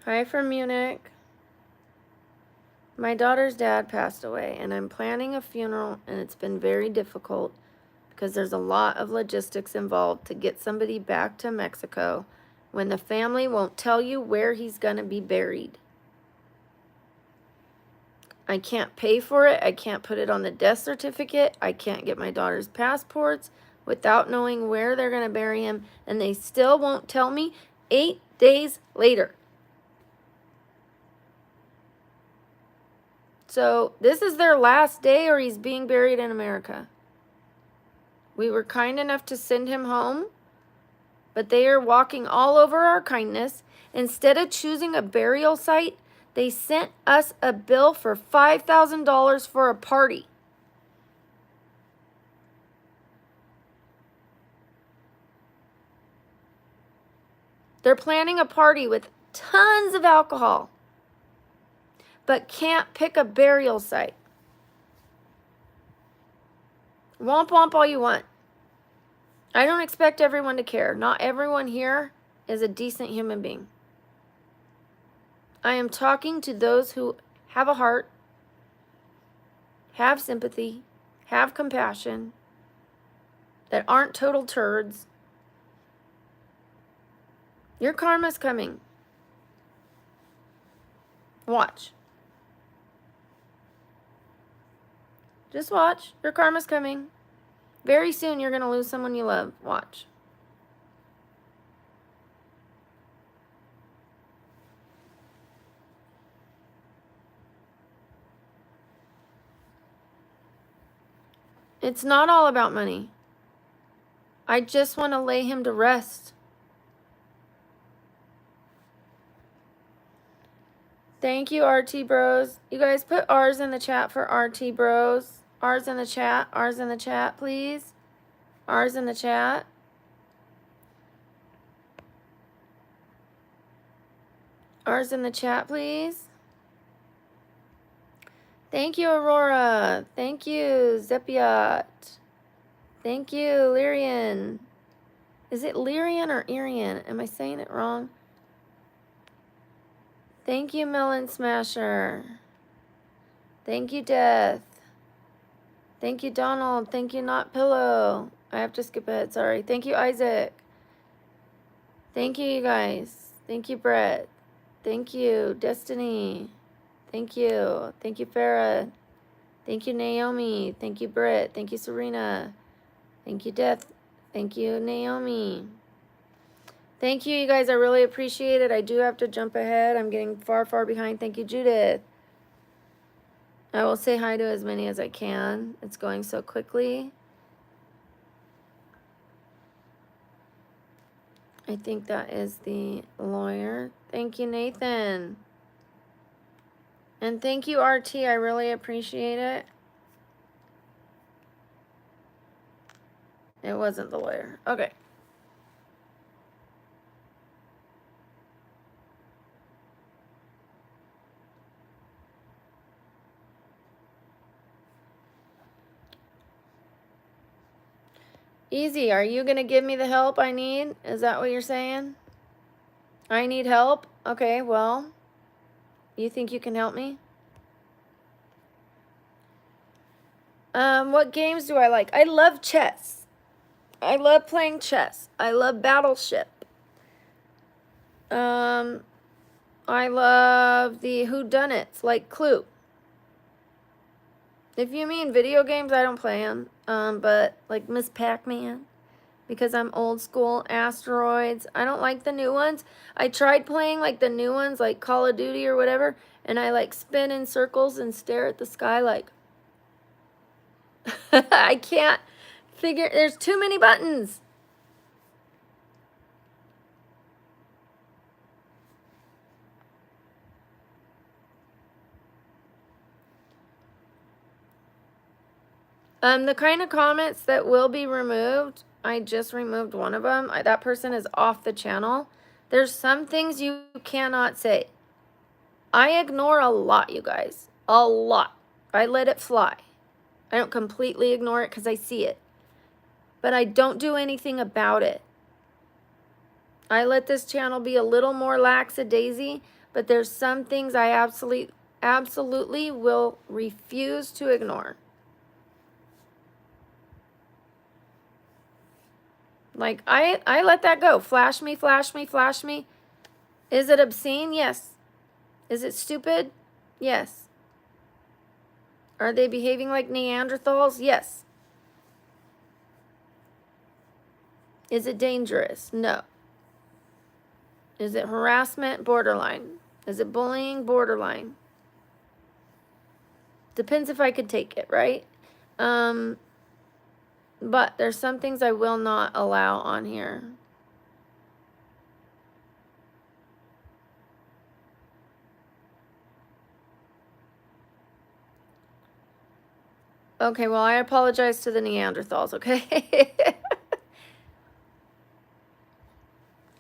Hi from Munich. My daughter's dad passed away, and I'm planning a funeral, and it's been very difficult because there's a lot of logistics involved to get somebody back to Mexico when the family won't tell you where he's going to be buried. I can't pay for it. I can't put it on the death certificate. I can't get my daughter's passports without knowing where they're going to bury him, and they still won't tell me 8 days later. So this is their last day, or he's being buried in America. We were kind enough to send him home, but they are walking all over our kindness. Instead of choosing a burial site, they sent us a bill for $5,000 for a party. They're planning a party with tons of alcohol, but can't pick a burial site. Womp womp all you want. I don't expect everyone to care. Not everyone here is a decent human being. I am talking to those who have a heart, have sympathy, have compassion, that aren't total turds, Your karma's coming. Watch. Just watch. Your karma's coming. Very soon you're going to lose someone you love. Watch. It's not all about money. I just want to lay him to rest. Thank you, RT Bros. You guys put R's in the chat for RT Bros. R's in the chat. R's in the chat, please. R's in the chat. R's in the chat, please. Thank you, Aurora. Thank you, Zepiot. Thank you, Lyrian. Is it Lyrian or Irian? Am I saying it wrong? Thank you, Melon Smasher. Thank you, Death. Thank you, Donald. Thank you, Not Pillow. I have to skip ahead, sorry. Thank you, Isaac. Thank you, you guys. Thank you, Brett. Thank you, Destiny. Thank you. Thank you, Farah. Thank you, Naomi. Thank you, Britt. Thank you, Serena. Thank you, Death. Thank you, Naomi. Thank you, you guys. I really appreciate it. I do have to jump ahead. I'm getting far, far behind. Thank you, Judith. I will say hi to as many as I can. It's going so quickly. I think that is the lawyer. Thank you, Nathan. And thank you, RT. I really appreciate it. It wasn't the lawyer. Okay. Easy. Are you going to give me the help I need? Is that what you're saying? I need help? Okay, well, you think you can help me? What games do I like? I love chess. I love playing chess. I love Battleship. I love the whodunits, like Clue. If you mean video games, I don't play them. But like Miss Pac-Man, because I'm old school. Asteroids. I don't like the new ones. I tried playing like the new ones, like Call of Duty or whatever, and I like spin in circles and stare at the sky like I can't figure. There's too many buttons. The kind of comments that will be removed, I just removed one of them. That person is off the channel. There's some things you cannot say. I ignore a lot, you guys. A lot. I let it fly. I don't completely ignore it because I see it. But I don't do anything about it. I let this channel be a little more lackadaisy, but there's some things I absolutely will refuse to ignore. Like, I let that go. Flash me, flash me, flash me. Is it obscene? Yes. Is it stupid? Yes. Are they behaving like Neanderthals? Yes. Is it dangerous? No. Is it harassment? Borderline. Is it bullying? Borderline. Depends if I could take it, right? But there's some things I will not allow on here. Okay, well, I apologize to the Neanderthals, okay?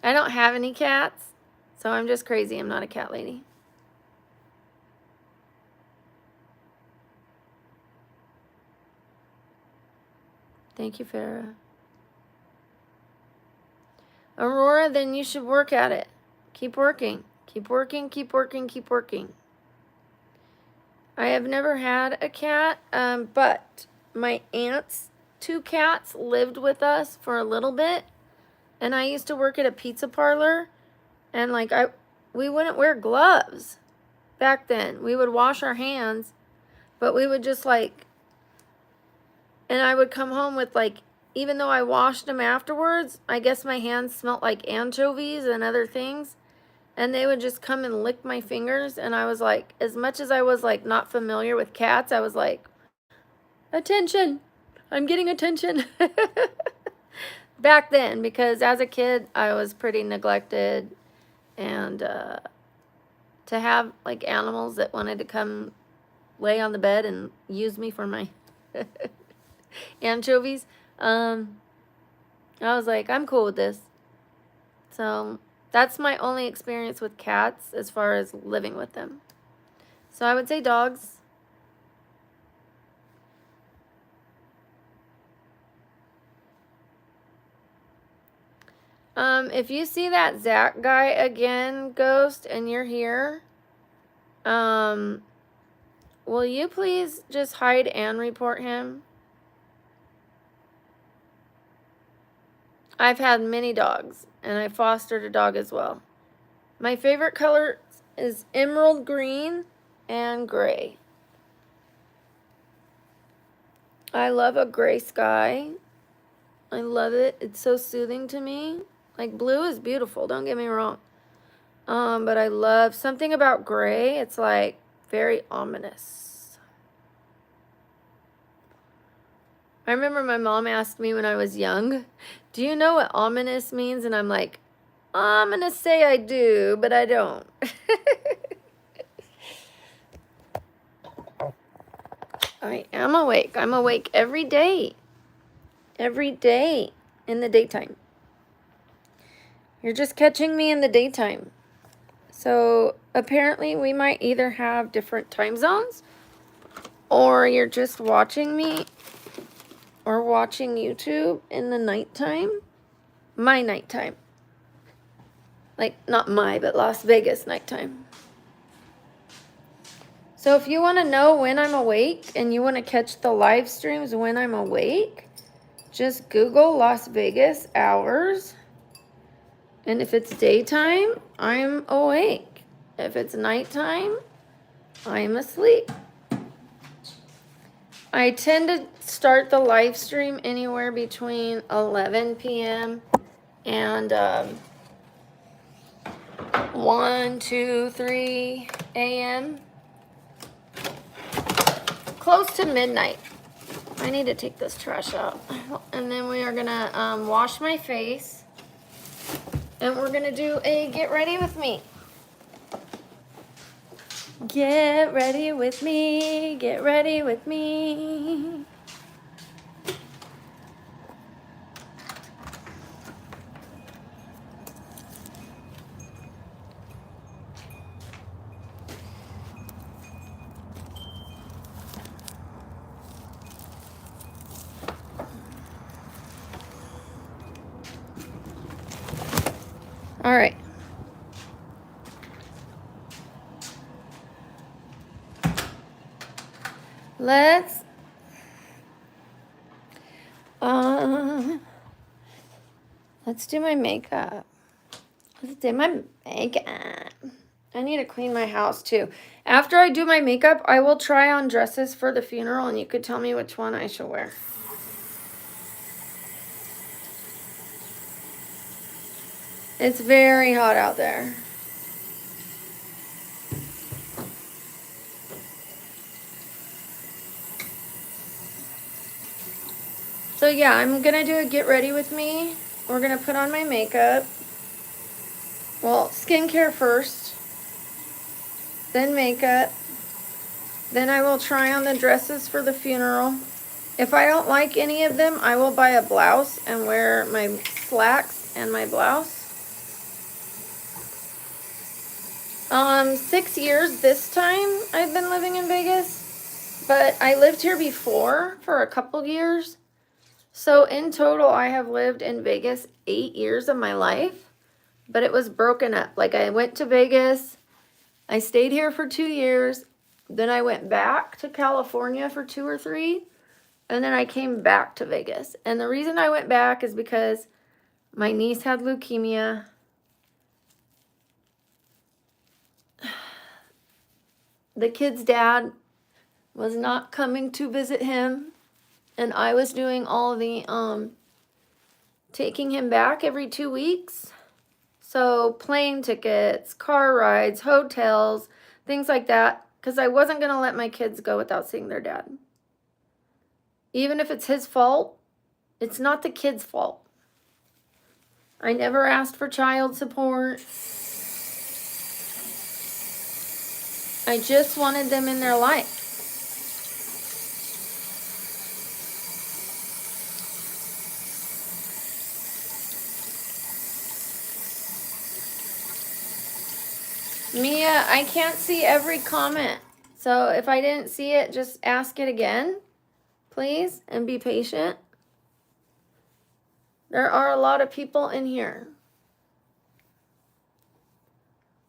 I don't have any cats, so I'm just crazy. I'm not a cat lady. Thank you, Farah. Aurora, then you should work at it. Keep working. Keep working, keep working, keep working. I have never had a cat, but my aunt's 2 cats lived with us for a little bit, and I used to work at a pizza parlor, And like we wouldn't wear gloves back then. We would wash our hands, but we would just like, and I would come home with like, even though I washed them afterwards, I guess my hands smelled like anchovies and other things. And they would just come and lick my fingers. And I was like, as much as I was like not familiar with cats, I was like, attention, I'm getting attention. Back then, because as a kid, I was pretty neglected. And to have like animals that wanted to come lay on the bed and use me for my anchovies, I was like, I'm cool with this. So that's my only experience with cats as far as living with them. So I would say dogs. If you see that Zach guy again, Ghost, and you're here, will you please just hide and report him? I've had many dogs, and I fostered a dog as well. My favorite color is emerald green and gray. I love a gray sky. I love it. It's so soothing to me. Like, blue is beautiful, don't get me wrong. But I love something about gray. It's like very ominous. I remember my mom asked me when I was young, do you know what ominous means? And I'm like, I'm going to say I do, but I don't. I am awake. I'm awake every day. Every day in the daytime. You're just catching me in the daytime. So apparently we might either have different time zones, or you're just watching me or watching YouTube in the nighttime. My nighttime. Like, not my, but Las Vegas nighttime. So if you want to know when I'm awake and you want to catch the live streams when I'm awake, just Google Las Vegas hours. And if it's daytime, I'm awake. If it's nighttime, I'm asleep. I tend to start the live stream anywhere between 11 p.m. and 1, 2, 3 a.m. Close to midnight. I need to take this trash out. And then we are going to wash my face. And we're going to do a get ready with me. Get ready with me. Get ready with me. All right. Let's do my makeup. Let's do my makeup. I need to clean my house too. After I do my makeup, I will try on dresses for the funeral, and you could tell me which one I should wear. It's very hot out there. So yeah, I'm going to do a get ready with me. We're going to put on my makeup. Well, skincare first. Then makeup. Then I will try on the dresses for the funeral. If I don't like any of them, I will buy a blouse and wear my slacks and my blouse. 6 years this time I've been living in Vegas, but I lived here before for a couple years. So in total, I have lived in Vegas 8 years of my life, but it was broken up. Like, I went to Vegas, I stayed here for 2 years, then I went back to California for 2 or 3, and then I came back to Vegas. And the reason I went back is because my niece had leukemia, the kid's dad was not coming to visit him, and I was doing all the taking him back every 2 weeks. So plane tickets, car rides, hotels, things like that, because I wasn't going to let my kids go without seeing their dad. Even if it's his fault, it's not the kid's fault. I never asked for child support. I just wanted them in their life. Mia, I can't see every comment. So if I didn't see it, just ask it again, please, and be patient. There are a lot of people in here.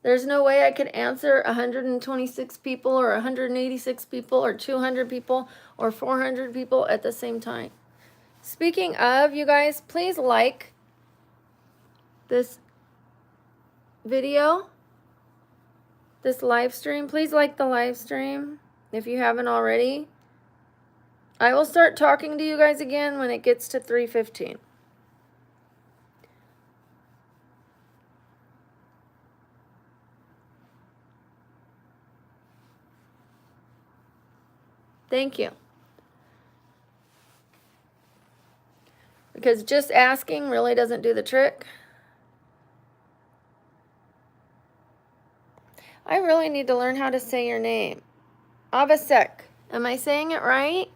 There's no way I could answer 126 people or 186 people or 200 people or 400 people at the same time. Speaking of, you guys, please like this video, this live stream. Please like the live stream if you haven't already. I will start talking to you guys again when it gets to 3:15. Thank you. Because just asking really doesn't do the trick. I really need to learn how to say your name. Avasek. Am I saying it right?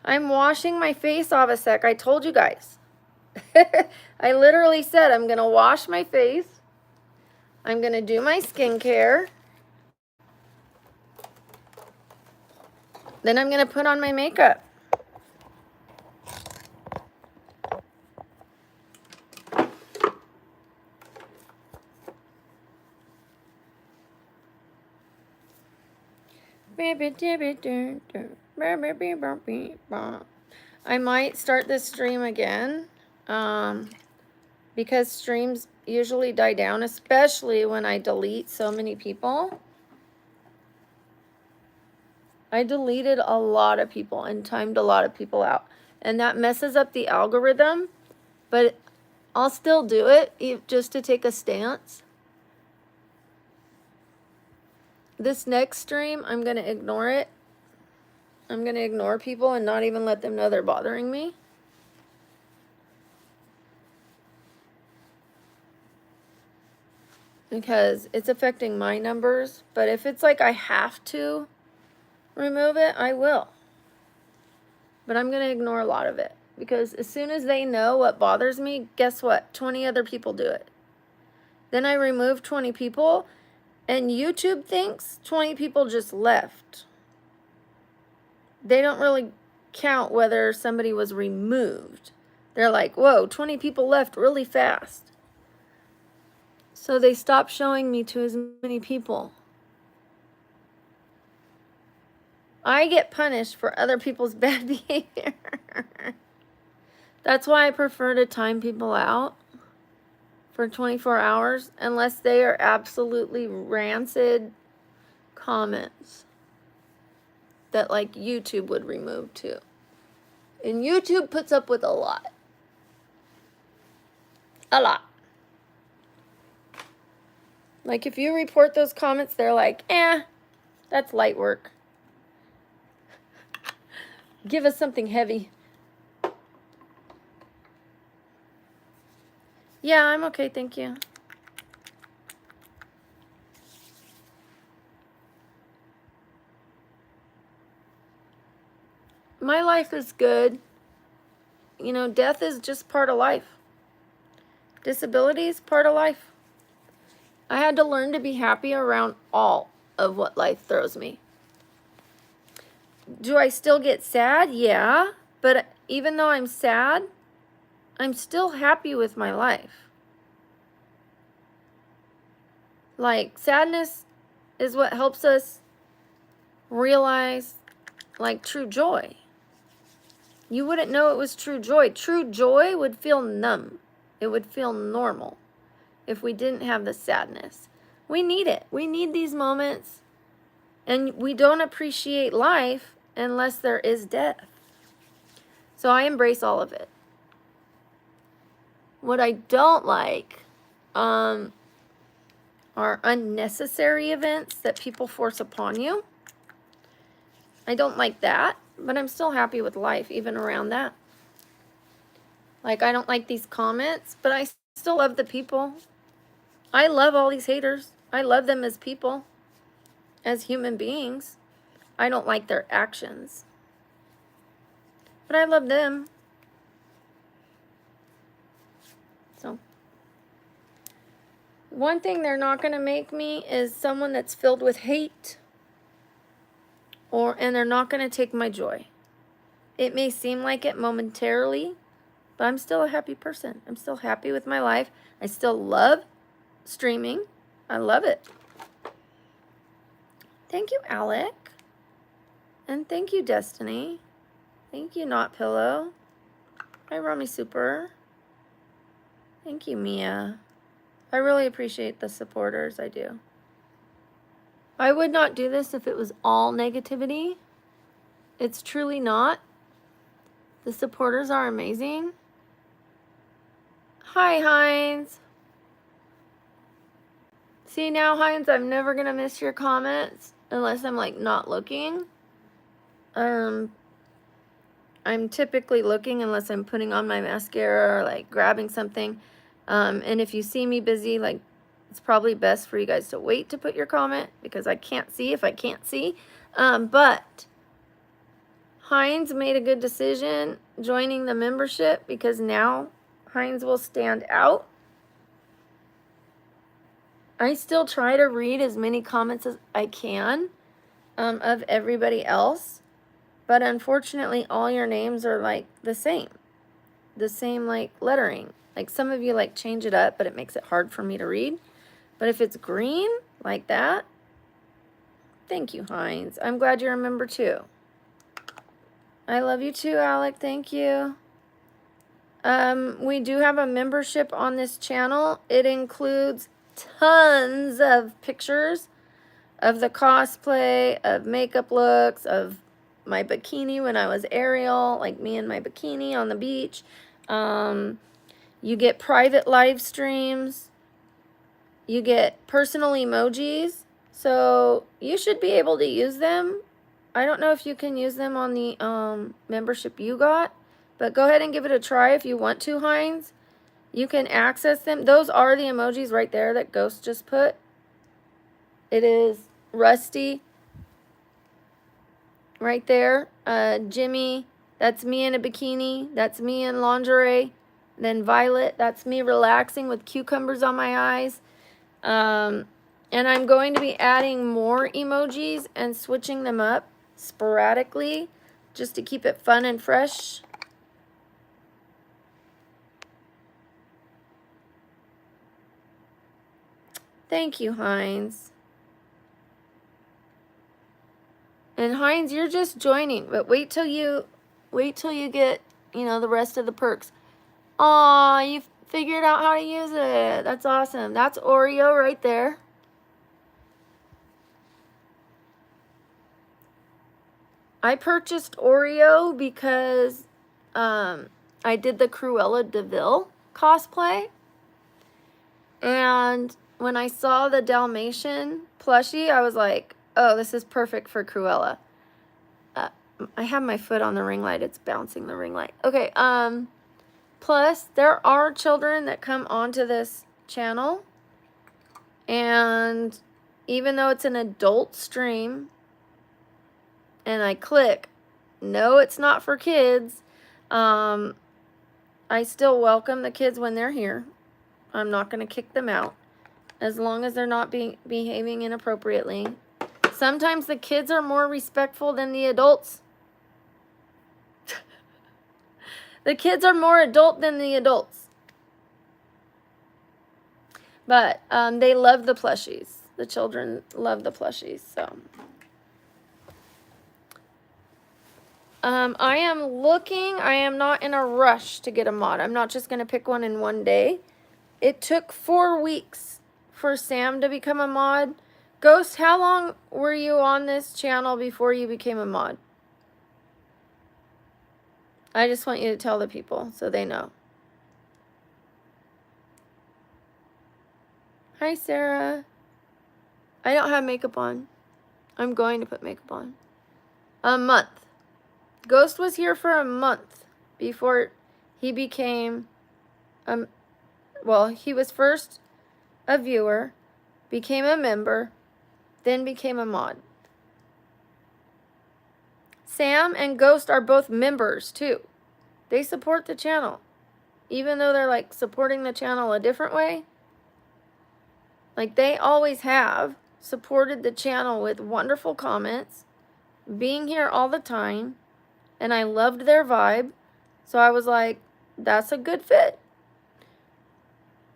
I'm washing my face, Avasek. I told you guys. I literally said I'm going to wash my face. I'm going to do my skincare. Then I'm going to put on my makeup. I might start this stream again because streams usually die down, especially when I delete so many people. I deleted a lot of people and timed a lot of people out, and that messes up the algorithm, but I'll still do it just to take a stance. This next stream, I'm going to ignore it. I'm going to ignore people and not even let them know they're bothering me. Because it's affecting my numbers. But if it's like I have to remove it, I will. But I'm going to ignore a lot of it. Because as soon as they know what bothers me, guess what? 20 other people do it. Then I remove 20 people, and YouTube thinks 20 people just left. They don't really count whether somebody was removed. They're like, whoa, 20 people left really fast. So they stop showing me to as many people. I get punished for other people's bad behavior. That's why I prefer to time people out for 24 hours unless they are absolutely rancid comments that like YouTube would remove too. And YouTube puts up with a lot. A lot. Like if you report those comments, they're like, that's light work. Give us something heavy. Yeah, I'm okay, thank you. My life is good. You know, death is just part of life. Disability is part of life. I had to learn to be happy around all of what life throws me. Do I still get sad? Yeah. But even though I'm sad, I'm still happy with my life. Like, sadness is what helps us realize, like, true joy. You wouldn't know it was true joy. True joy would feel numb. It would feel normal. if we didn't have the sadness. We need it. We need these moments. And we don't appreciate life unless there is death. So I embrace all of it. What I don't like are unnecessary events that people force upon you. I don't like that, but I'm still happy with life even around that. Like, I don't like these comments, but I still love the people. I love all these haters. I love them as people, as human beings. I don't like their actions, but I love them. So, one thing they're not going to make me is someone that's filled with hate, and they're not going to take my joy. It may seem like it momentarily, but I'm still a happy person. I'm still happy with my life. I still love streaming. I love it. Thank you, Alec. And thank you, Destiny. Thank you, Not Pillow. Hi, Rummy Super. Thank you, Mia. I really appreciate the supporters. I do. I would not do this if it was all negativity. It's truly not. The supporters are amazing. Hi, Heinz. See now, Heinz, I'm never going to miss your comments unless I'm, like, not looking. I'm typically looking unless I'm putting on my mascara or, like, grabbing something. And if you see me busy, like, it's probably best for you guys to wait to put your comment because I can't see if I can't see. But Heinz made a good decision joining the membership because now Heinz will stand out. I still try to read as many comments as I can of everybody else, but unfortunately all your names are like the same like lettering. Like some of you like change it up, but it makes it hard for me to read. But if it's green like that, thank you, Heinz. I'm glad you're a member too. I love you too, Alec. Thank you. We do have a membership on this channel. It includes tons of pictures of the cosplay, of makeup looks, of my bikini when I was Ariel, like me in my bikini on the beach. You get private live streams. You get personal emojis. So you should be able to use them. I don't know if you can use them on the membership you got, but go ahead and give it a try if you want to, Heinz. You can access them. Those are the emojis right there that Ghost just put. It is Rusty right there. Jimmy, that's me in a bikini. That's me in lingerie. Then Violet, that's me relaxing with cucumbers on my eyes. And I'm going to be adding more emojis and switching them up sporadically just to keep it fun and fresh. Thank you, Heinz. And Heinz, you're just joining, but wait till you get, you know, the rest of the perks. Aw, you figured out how to use it. That's awesome. That's Oreo right there. I purchased Oreo because I did the Cruella de Vil cosplay. And when I saw the Dalmatian plushie, I was like, oh, this is perfect for Cruella. I have my foot on the ring light. It's bouncing the ring light. Okay, plus, there are children that come onto this channel. And even though it's an adult stream, and I click, no, it's not for kids, I still welcome the kids when they're here. I'm not going to kick them out as long as they're not behaving inappropriately. Sometimes the kids are more respectful than the adults. The kids are more adult than the adults. But they love the plushies. The children love the plushies. So I am not in a rush to get a mod. I'm not just going to pick one in one day. It took 4 weeks for Sam to become a mod. Ghost, how long were you on this channel before you became a mod? I just want you to tell the people so they know. Hi, Sarah. I don't have makeup on. I'm going to put makeup on. A month. Ghost was here for a month before he became, well, he was first a viewer, became a member, then became a mod. Sam and Ghost are both members too. They support the channel. Even though they're like supporting the channel a different way. Like they always have supported the channel with wonderful comments, being here all the time, and I loved their vibe. So I was like, that's a good fit.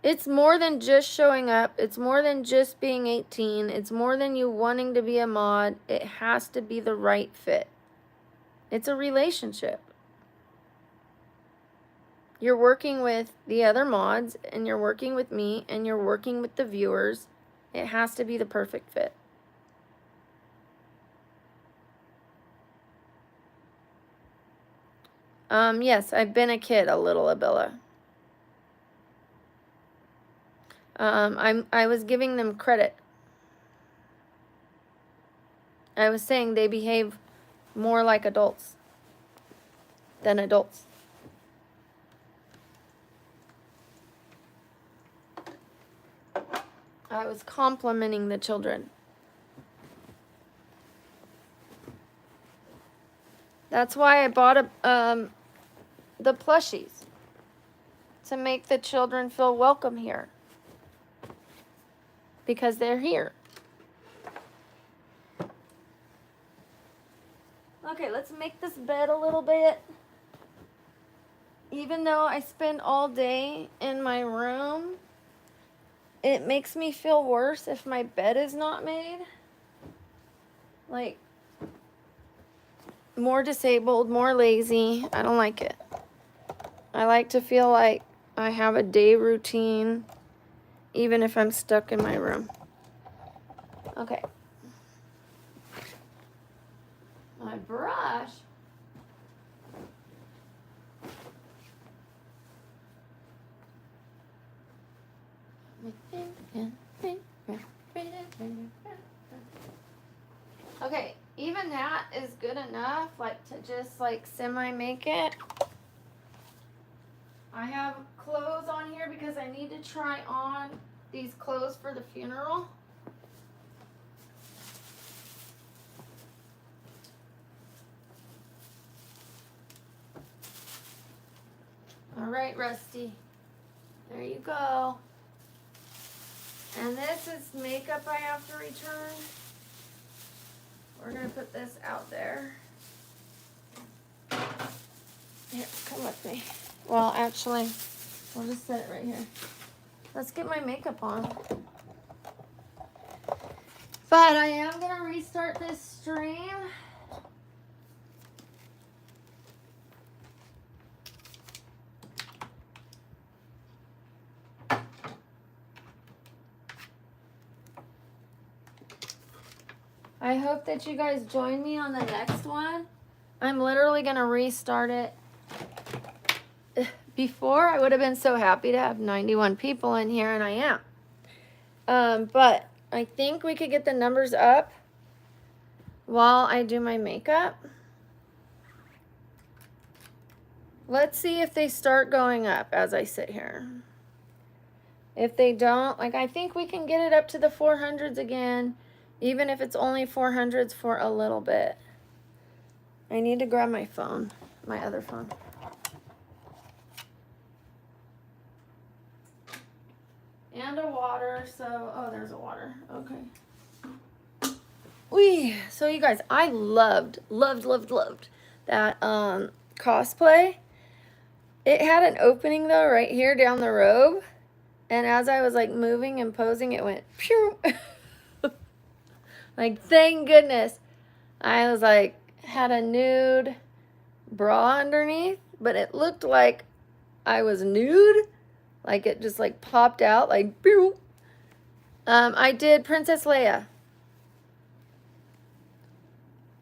It's more than just showing up. It's more than just being 18. It's more than you wanting to be a mod. It has to be the right fit. It's a relationship. You're working with the other mods, and you're working with me, and you're working with the viewers. It has to be the perfect fit. Yes, I've been a kid a little, Abilla. I was giving them credit. I was saying they behave more like adults than adults. I was complimenting the children. That's why I bought the plushies, to make the children feel welcome here, because they're here. Okay, let's make this bed a little bit. Even though I spend all day in my room, it makes me feel worse if my bed is not made. Like, more disabled, more lazy. I don't like it. I like to feel like I have a day routine, even if I'm stuck in my room. Okay. My brush. Okay, even that is good enough, like to just like semi-make it. I have clothes on here because I need to try on these clothes for the funeral. All right, Rusty. There you go. And this is makeup I have to return. We're going to put this out there. Here, come with me. Well, actually, we'll just set it right here. Let's get my makeup on. But I am going to restart this stream. I hope that you guys join me on the next one. I'm literally going to restart it. Before, I would have been so happy to have 91 people in here, and I am. But I think we could get the numbers up while I do my makeup. Let's see if they start going up as I sit here. If they don't, like, I think we can get it up to the 400s again, even if it's only 400s for a little bit. I need to grab my phone, my other phone. And a water, so, oh, there's a water, okay. So you guys, I loved that cosplay. It had an opening though, right here down the robe. And as I was like moving and posing, it went pew. Like, thank goodness. I was like, had a nude bra underneath, but it looked like I was nude. Like it just like popped out like pew. I did Princess Leia.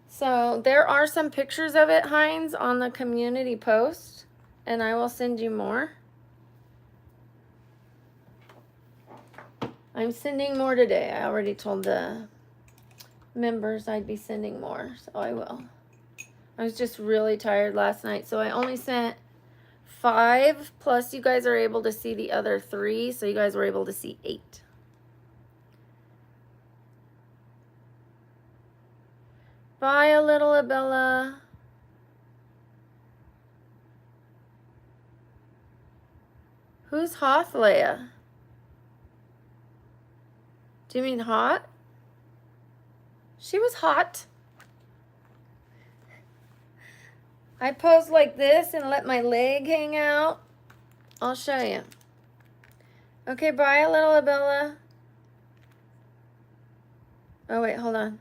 So there are some pictures of it, Heinz, on the community post, and I will send you more. I'm sending more today. I already told the members I'd be sending more, so I will. I was just really tired last night, so I only sent 5, plus you guys are able to see the other 3, so you guys were able to see 8. Bye, a little Abella. Who's Hoth Leia? Do you mean hot? She was hot. I pose like this and let my leg hang out. I'll show you. Okay, bye, little Abella. Oh, wait, hold on.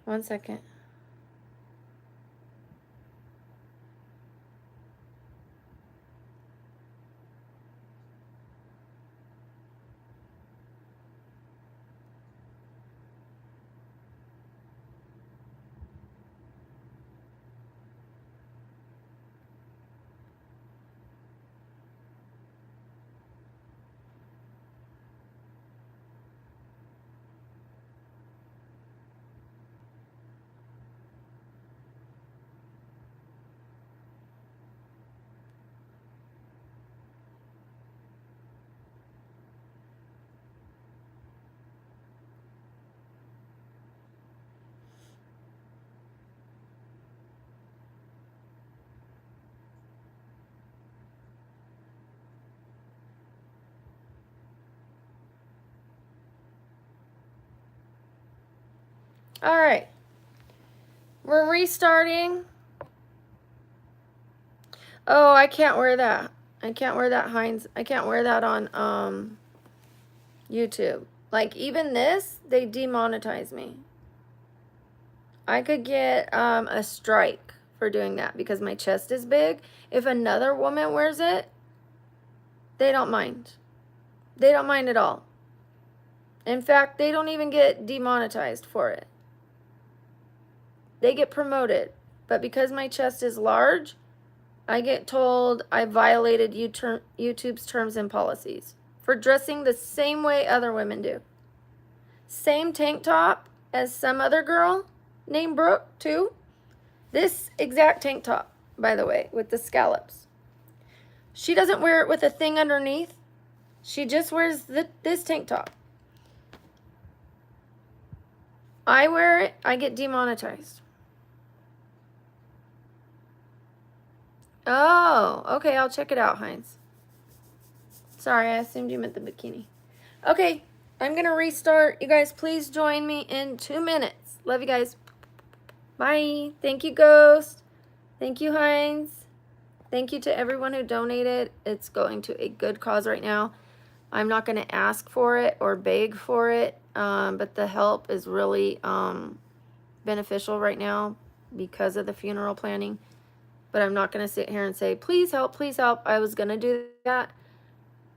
One second. All right. We're restarting. Oh, I can't wear that. I can't wear that, Heinz. I can't wear that on YouTube. Like, even this, they demonetize me. I could get a strike for doing that because my chest is big. If another woman wears it, they don't mind. They don't mind at all. In fact, they don't even get demonetized for it. They get promoted. But because my chest is large, I get told I violated YouTube's terms and policies for dressing the same way other women do. Same tank top as some other girl named Brooke, too. This exact tank top, by the way, with the scallops. She doesn't wear it with a thing underneath. She just wears this tank top. I wear it, I get demonetized. Oh, okay, I'll check it out, Heinz. Sorry, I assumed you meant the bikini. Okay, I'm going to restart. You guys, please join me in 2 minutes. Love you guys. Bye. Thank you, Ghost. Thank you, Heinz. Thank you to everyone who donated. It's going to a good cause right now. I'm not going to ask for it or beg for it, but the help is really beneficial right now because of the funeral planning. But I'm not going to sit here and say, please help, please help. I was going to do that.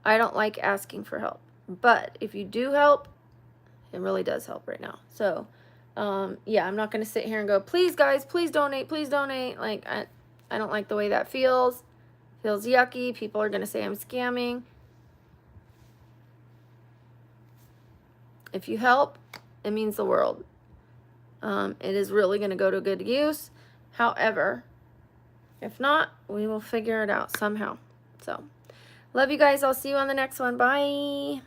I don't like asking for help. But if you do help, it really does help right now. So, yeah, I'm not going to sit here and go, please, guys, please donate, please donate. Like, I don't like the way that feels. Feels yucky. People are going to say I'm scamming. If you help, it means the world. It is really going to go to good use. However, if not, we will figure it out somehow. So, love you guys. I'll see you on the next one. Bye.